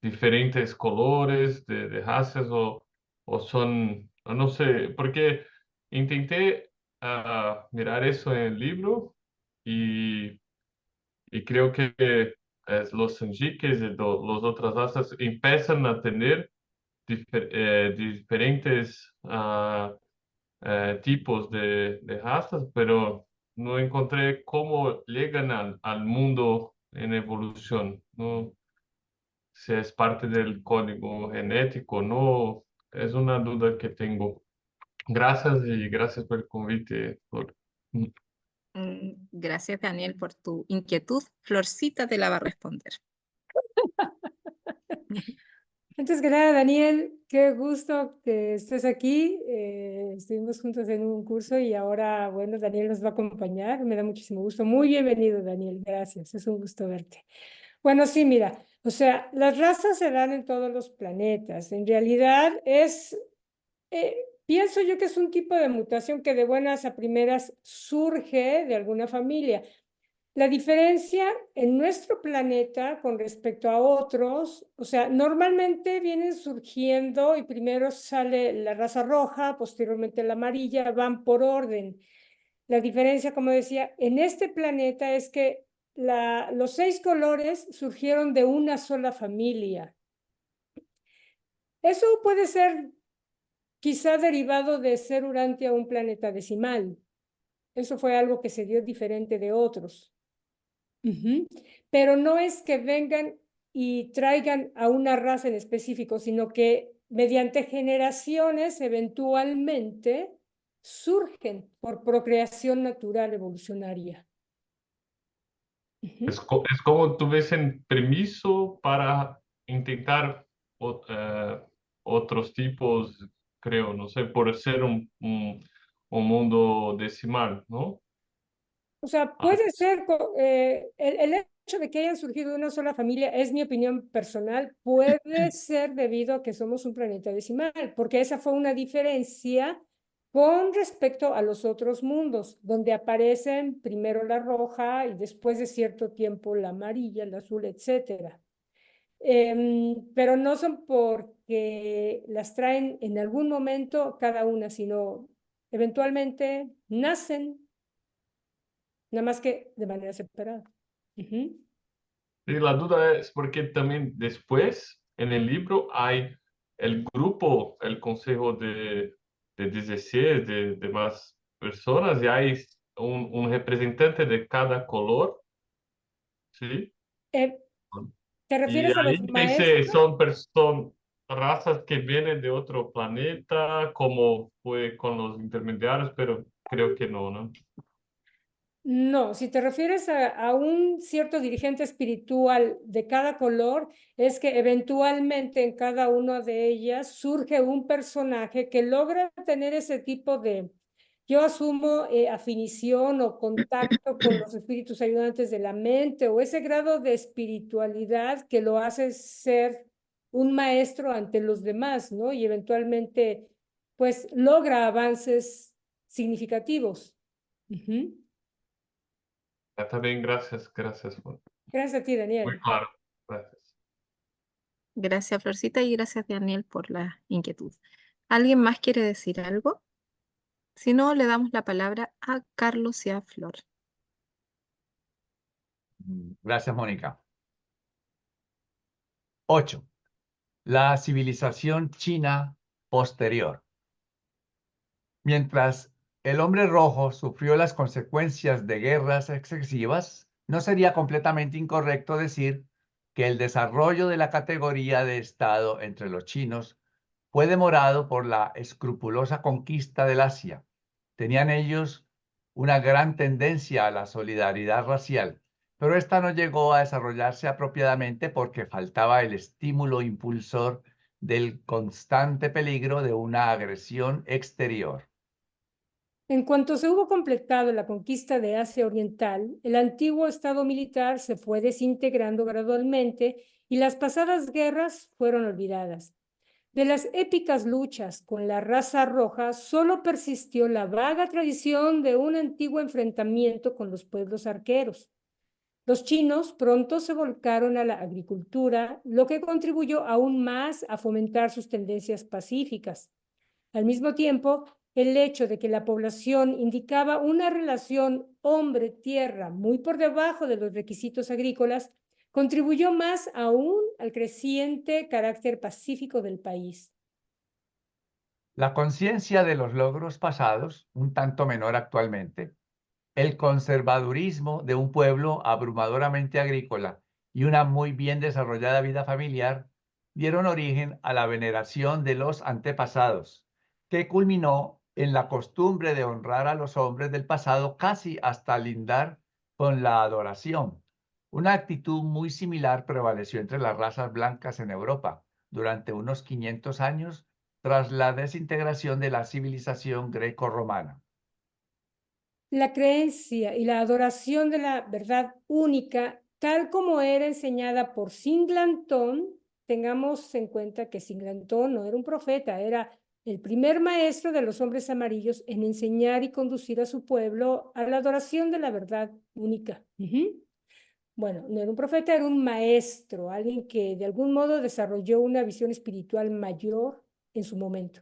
diferentes colores de razas o son, no sé, porque intenté mirar eso en el libro y creo que los sanjiques y las otras razas empiezan a tener diferentes tipos de razas, pero no encontré cómo llegan al mundo en evolución. No si es parte del código genético o no. Es una duda que tengo. Gracias y gracias por el convite, Flor. Gracias, Daniel, por tu inquietud. Florcita te la va a responder. Antes que nada, Daniel, qué gusto que estés aquí. Estuvimos juntos en un curso y ahora, bueno, Daniel nos va a acompañar. Me da muchísimo gusto. Muy bienvenido, Daniel. Gracias. Es un gusto verte. Bueno, sí, mira, o sea, las razas se dan en todos los planetas. En realidad pienso yo que es un tipo de mutación que de buenas a primeras surge de alguna familia. La diferencia en nuestro planeta con respecto a otros, o sea, normalmente vienen surgiendo y primero sale la raza roja, posteriormente la amarilla, van por orden. La diferencia, como decía, en este planeta es que los 6 colores surgieron de una sola familia. Eso puede ser quizá derivado de ser Urantia un planeta decimal. Eso fue algo que se dio diferente de otros. Pero no es que vengan y traigan a una raza en específico, sino que mediante generaciones eventualmente surgen por procreación natural evolucionaria. Es como tuviesen permiso para intentar otros tipos, creo, no sé, por ser un mundo decimal, ¿no? O sea, puede ser, el hecho de que hayan surgido de una sola familia, es mi opinión personal, puede ser debido a que somos un planeta decimal, porque esa fue una diferencia con respecto a los otros mundos, donde aparecen primero la roja y después de cierto tiempo la amarilla, el azul, etcétera. Pero no son porque las traen en algún momento cada una, sino eventualmente nacen, nada más que de manera separada. Ujú. Y la duda es porque también después en el libro hay el grupo, el consejo de 16, de más personas, y hay un representante de cada color, ¿sí? Eh, ¿Te Y refieres a los ahí dice, maestros? son razas que vienen de otro planeta, como fue con los intermediarios, pero creo que no, ¿no? No, si te refieres a un cierto dirigente espiritual de cada color, es que eventualmente en cada una de ellas surge un personaje que logra tener ese tipo de, yo asumo, afinición o contacto con los espíritus ayudantes de la mente o ese grado de espiritualidad que lo hace ser un maestro ante los demás, ¿no? Y eventualmente, pues, logra avances significativos. Ujú. Está bien, gracias, Gracias a ti, muy Daniel. claro, gracias. Gracias, Florcita, y gracias, Daniel, por la inquietud. ¿Alguien más quiere decir algo? Si no, le damos la palabra a Carlos y a Flor. Gracias, Mónica. 8. La civilización china posterior. Mientras el hombre rojo sufrió las consecuencias de guerras excesivas, no sería completamente incorrecto decir que el desarrollo de la categoría de Estado entre los chinos fue demorado por la escrupulosa conquista del Asia. Tenían ellos una gran tendencia a la solidaridad racial, pero esta no llegó a desarrollarse apropiadamente porque faltaba el estímulo impulsor del constante peligro de una agresión exterior. En cuanto se hubo completado la conquista de Asia Oriental, el antiguo estado militar se fue desintegrando gradualmente y las pasadas guerras fueron olvidadas. De las épicas luchas con la raza roja solo persistió la vaga tradición de un antiguo enfrentamiento con los pueblos arqueros. Los chinos pronto se volcaron a la agricultura, lo que contribuyó aún más a fomentar sus tendencias pacíficas. Al mismo tiempo, el hecho de que la población indicaba una relación hombre-tierra muy por debajo de los requisitos agrícolas contribuyó más aún al creciente carácter pacífico del país. La conciencia de los logros pasados, un tanto menor actualmente, el conservadurismo de un pueblo abrumadoramente agrícola y una muy bien desarrollada vida familiar dieron origen a la veneración de los antepasados, que culminó en la costumbre de honrar a los hombres del pasado casi hasta lindar con la adoración. Una actitud muy similar prevaleció entre las razas blancas en Europa durante unos 500 años tras la desintegración de la civilización greco-romana. La creencia y la adoración de la verdad única, tal como era enseñada por Singlantón, tengamos en cuenta que Singlantón no era un profeta, era el primer maestro de los hombres amarillos en enseñar y conducir a su pueblo a la adoración de la verdad única. Bueno, no era un profeta, era un maestro, alguien que de algún modo desarrolló una visión espiritual mayor en su momento.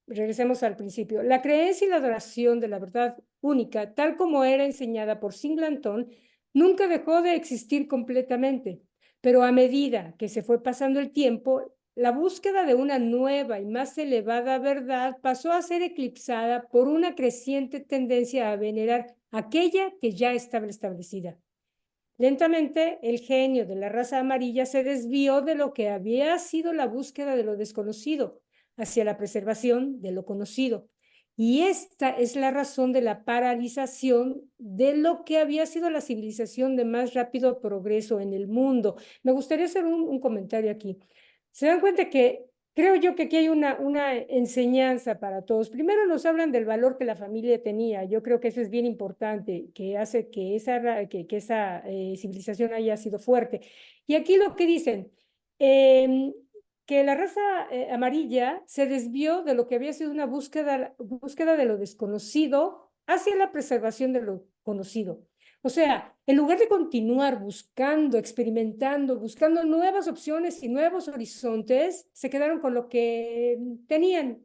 Regresemos al principio. La creencia y la adoración de la verdad única, tal como era enseñada por Singlantón, nunca dejó de existir completamente, pero a medida que se fue pasando el tiempo, la búsqueda de una nueva y más elevada verdad pasó a ser eclipsada por una creciente tendencia a venerar aquella que ya estaba establecida. Lentamente, el genio de la raza amarilla se desvió de lo que había sido la búsqueda de lo desconocido hacia la preservación de lo conocido. Y esta es la razón de la paralización de lo que había sido la civilización de más rápido progreso en el mundo. Me gustaría hacer un comentario aquí. Se dan cuenta que creo yo que aquí hay una enseñanza para todos. Primero nos hablan del valor que la familia tenía. Yo creo que eso es bien importante, que hace que esa civilización haya sido fuerte. Y aquí lo que dicen, que la raza amarilla se desvió de lo que había sido una búsqueda de lo desconocido hacia la preservación de lo conocido. O sea, en lugar de continuar buscando, experimentando, buscando nuevas opciones y nuevos horizontes, se quedaron con lo que tenían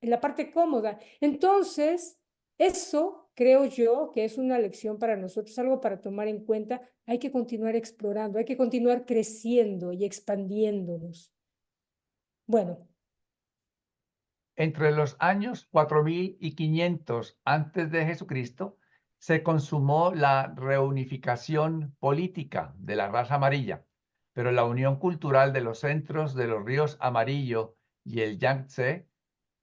en la parte cómoda. Entonces, eso creo yo que es una lección para nosotros, algo para tomar en cuenta. Hay que continuar explorando, hay que continuar creciendo y expandiéndonos. Bueno, Entre los años 4500 antes de Jesucristo, se consumó la reunificación política de la raza amarilla, pero la unión cultural de los centros de los ríos Amarillo y el Yangtze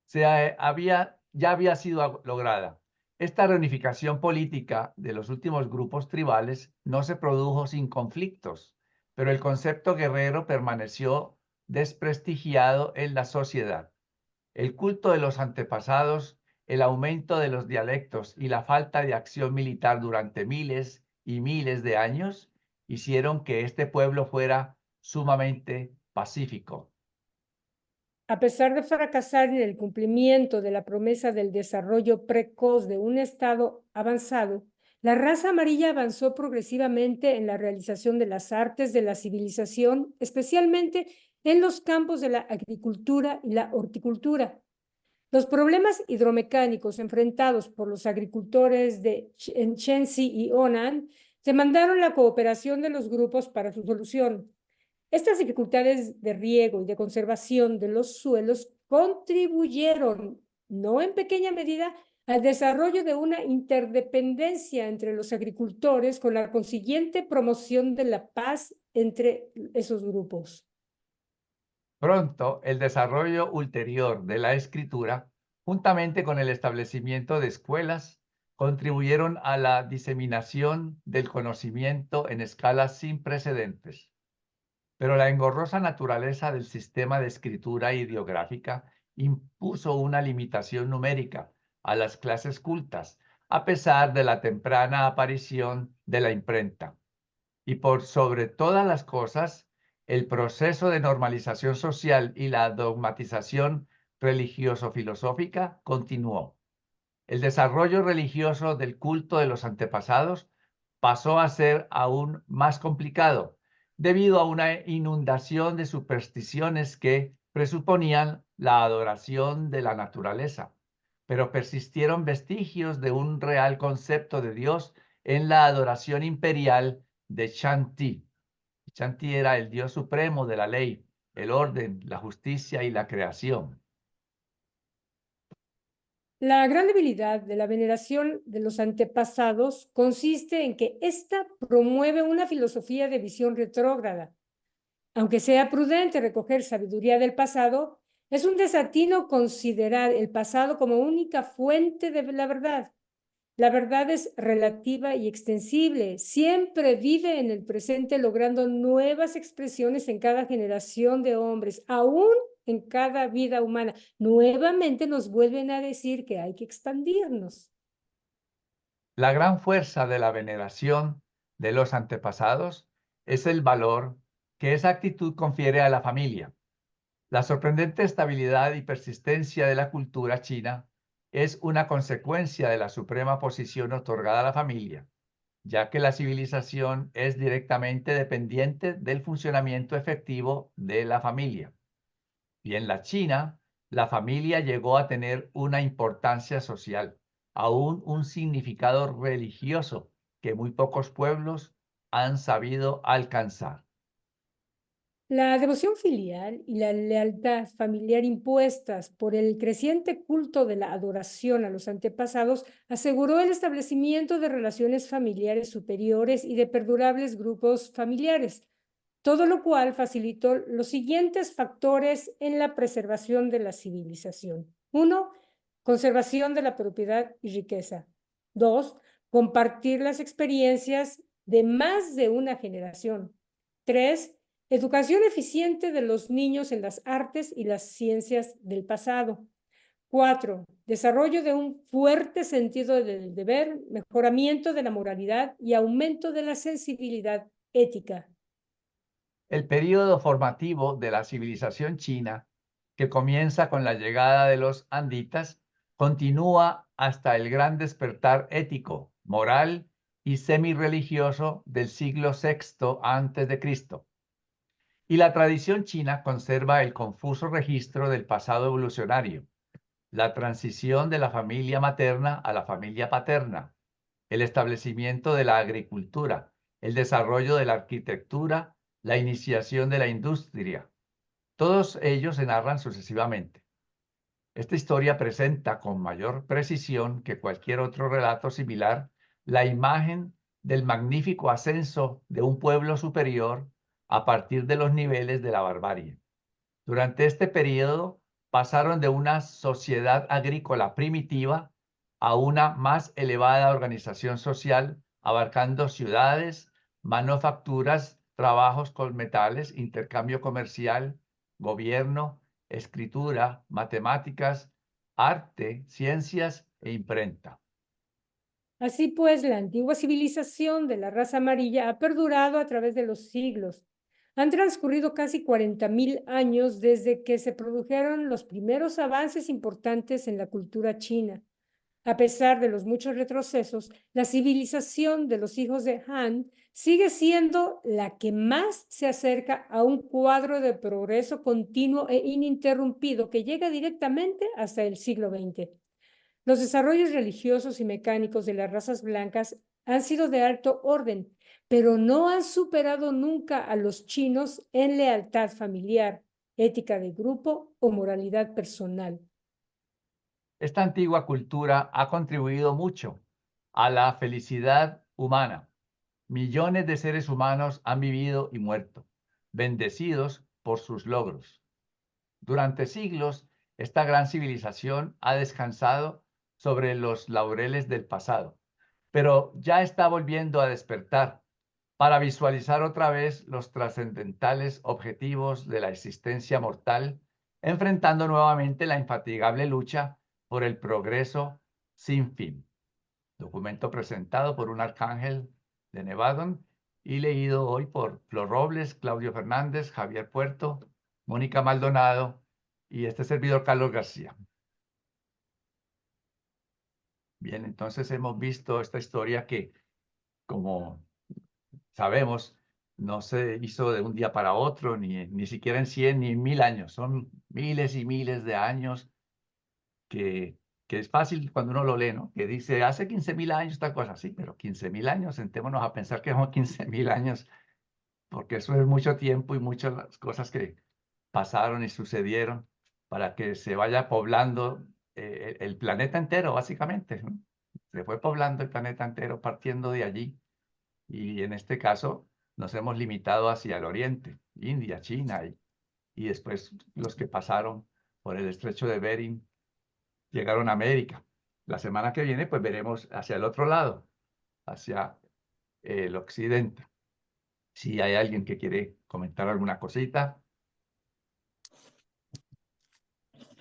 ya había sido lograda. Esta reunificación política de los últimos grupos tribales no se produjo sin conflictos, pero el concepto guerrero permaneció desprestigiado en la sociedad. El culto de los antepasados, el aumento de los dialectos y la falta de acción militar durante miles y miles de años hicieron que este pueblo fuera sumamente pacífico. a pesar de fracasar en el cumplimiento de la promesa del desarrollo precoz de un estado avanzado, la raza amarilla avanzó progresivamente en la realización de las artes de la civilización, especialmente en los campos de la agricultura y la horticultura. Los problemas hidromecánicos enfrentados por los agricultores de Shenzi y Honan demandaron la cooperación de los grupos para su solución. Estas dificultades de riego y de conservación de los suelos contribuyeron, no en pequeña medida, al desarrollo de una interdependencia entre los agricultores con la consiguiente promoción de la paz entre esos grupos. Pronto, el desarrollo ulterior de la escritura, juntamente con el establecimiento de escuelas, contribuyeron a la diseminación del conocimiento en escalas sin precedentes. Pero la engorrosa naturaleza del sistema de escritura ideográfica impuso una limitación numérica a las clases cultas, a pesar de la temprana aparición de la imprenta. Y por sobre todas las cosas, el proceso de normalización social y la dogmatización religioso-filosófica continuó. El desarrollo religioso del culto de los antepasados pasó a ser aún más complicado debido a una inundación de supersticiones que presuponían la adoración de la naturaleza, pero persistieron vestigios de un real concepto de Dios en la adoración imperial de Shanti. Shanti era el Dios supremo de la ley, el orden, la justicia y la creación. La gran debilidad de la veneración de los antepasados consiste en que ésta promueve una filosofía de visión retrógrada. Aunque sea prudente recoger sabiduría del pasado, es un desatino considerar el pasado como única fuente de la verdad. La verdad es relativa y extensible, siempre vive en el presente logrando nuevas expresiones en cada generación de hombres, aún en cada vida humana. Nuevamente nos vuelven a decir que hay que expandirnos. La gran fuerza de la veneración de los antepasados es el valor que esa actitud confiere a la familia. La sorprendente estabilidad y persistencia de la cultura china es una consecuencia de la suprema posición otorgada a la familia, ya que la civilización es directamente dependiente del funcionamiento efectivo de la familia. Y en la China, la familia llegó a tener una importancia social, aún un significado religioso que muy pocos pueblos han sabido alcanzar. La devoción filial y la lealtad familiar impuestas por el creciente culto de la adoración a los antepasados aseguró el establecimiento de relaciones familiares superiores y de perdurables grupos familiares, todo lo cual facilitó los siguientes factores en la preservación de la civilización. 1. conservación de la propiedad y riqueza. 2, compartir las experiencias de más de una generación. 3, educación eficiente de los niños en las artes y las ciencias del pasado. 4, desarrollo de un fuerte sentido del deber, mejoramiento de la moralidad y aumento de la sensibilidad ética. El período formativo de la civilización china, que comienza con la llegada de los anditas, continúa hasta el gran despertar ético, moral y semi-religioso del siglo VI a.C. Y la tradición china conserva el confuso registro del pasado evolucionario, la transición de la familia materna a la familia paterna, el establecimiento de la agricultura, el desarrollo de la arquitectura, la iniciación de la industria. Todos ellos se narran sucesivamente. Esta historia presenta con mayor precisión que cualquier otro relato similar la imagen del magnífico ascenso de un pueblo superior a partir de los niveles de la barbarie. Durante este periodo pasaron de una sociedad agrícola primitiva a una más elevada organización social, abarcando ciudades, manufacturas, trabajos con metales, intercambio comercial, gobierno, escritura, matemáticas, arte, ciencias e imprenta. Así pues, la antigua civilización de la raza amarilla ha perdurado a través de los siglos. Han transcurrido casi 40.000 años desde que se produjeron los primeros avances importantes en la cultura china. A pesar de los muchos retrocesos, la civilización de los hijos de Han sigue siendo la que más se acerca a un cuadro de progreso continuo e ininterrumpido que llega directamente hasta el siglo XX. Los desarrollos religiosos y mecánicos de las razas blancas han sido de alto orden, pero no han superado nunca a los chinos en lealtad familiar, ética de grupo o moralidad personal. Esta antigua cultura ha contribuido mucho a la felicidad humana. Millones de seres humanos han vivido y muerto, bendecidos por sus logros. Durante siglos, esta gran civilización ha descansado sobre los laureles del pasado, pero ya está volviendo a despertar para visualizar otra vez los trascendentales objetivos de la existencia mortal, enfrentando nuevamente la infatigable lucha por el progreso sin fin. Documento presentado por un arcángel de Nevadon y leído hoy por Flor Robles, Claudio Fernández, Javier Puerto, Mónica Maldonado y este servidor Carlos García. Bien, entonces hemos visto esta historia que, como sabemos, no se hizo de un día para otro, ni siquiera en 100 ni en 1000 años. Son miles y miles de años que es fácil cuando uno lo lee, ¿no? Que dice, hace 15.000 años esta cosa, sí, pero 15.000 años, sentémonos a pensar que son 15.000 años, porque eso es mucho tiempo y muchas cosas que pasaron y sucedieron para que se vaya poblando el planeta entero, básicamente, ¿no? Se fue poblando el planeta entero partiendo de allí. Y en este caso nos hemos limitado hacia el oriente, India, China, y después los que pasaron por el estrecho de Bering llegaron a América. La semana que viene pues veremos hacia el otro lado, hacia el occidente. Si hay alguien que quiere comentar alguna cosita.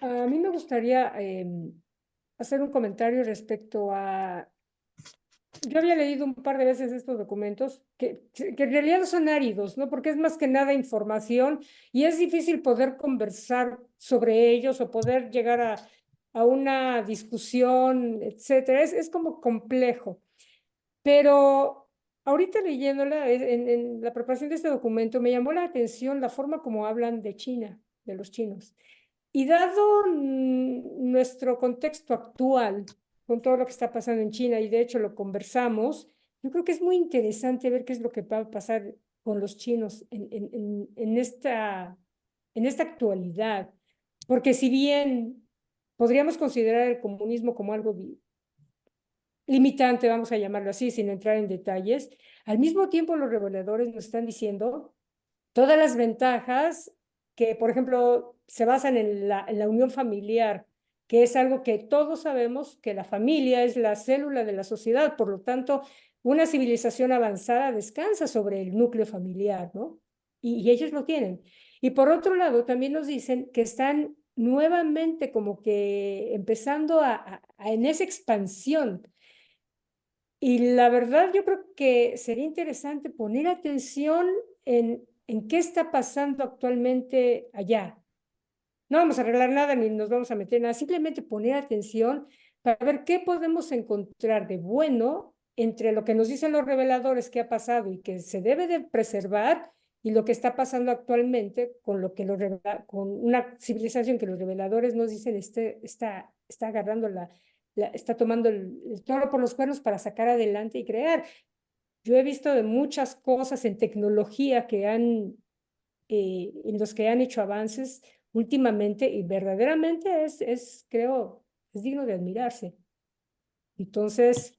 A mí me gustaría hacer un comentario respecto a... Yo había leído un par de veces estos documentos que en realidad son áridos, ¿no? Porque es más que nada información y es difícil poder conversar sobre ellos o poder llegar a una discusión, etcétera. Es como complejo. Pero ahorita leyéndola, en la preparación de este documento, me llamó la atención la forma como hablan de China, de los chinos. Y dado nuestro contexto actual, con todo lo que está pasando en China, y de hecho lo conversamos, yo creo que es muy interesante ver qué es lo que va a pasar con los chinos en esta actualidad. Porque si bien podríamos considerar el comunismo como algo limitante, vamos a llamarlo así, sin entrar en detalles, al mismo tiempo los reveladores nos están diciendo todas las ventajas que, por ejemplo, se basan en la unión familiar que es algo que todos sabemos, que la familia es la célula de la sociedad, por lo tanto, una civilización avanzada descansa sobre el núcleo familiar, ¿no? Y ellos lo tienen. Y por otro lado, también nos dicen que están nuevamente como que empezando en esa expansión. Y la verdad, yo creo que sería interesante poner atención en qué está pasando actualmente allá. No vamos a arreglar nada ni nos vamos a meter en nada, simplemente poner atención para ver qué podemos encontrar de bueno entre lo que nos dicen los reveladores que ha pasado y que se debe de preservar y lo que está pasando actualmente con lo que con una civilización que los reveladores nos dicen está agarrando está tomando el toro por los cuernos para sacar adelante y crear. Yo he visto de muchas cosas en tecnología en los que han hecho avances últimamente y verdaderamente creo, es digno de admirarse. Entonces,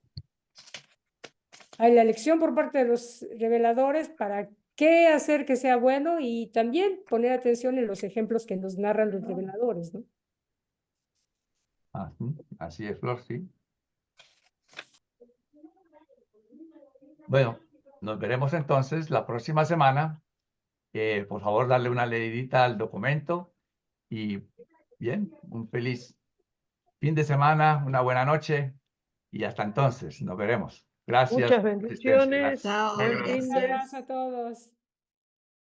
hay la lección por parte de los reveladores para qué hacer que sea bueno y también poner atención en los ejemplos que nos narran los reveladores, ¿no? Así es, Flor, sí. Bueno, nos veremos entonces la próxima semana. Por favor, darle una leidita al documento y bien, un feliz fin de semana, una buena noche y hasta entonces, nos veremos. Gracias. Muchas por su asistencia. bendiciones. Gracias. Chao, Buen gracias. fin de- Gracias a todos.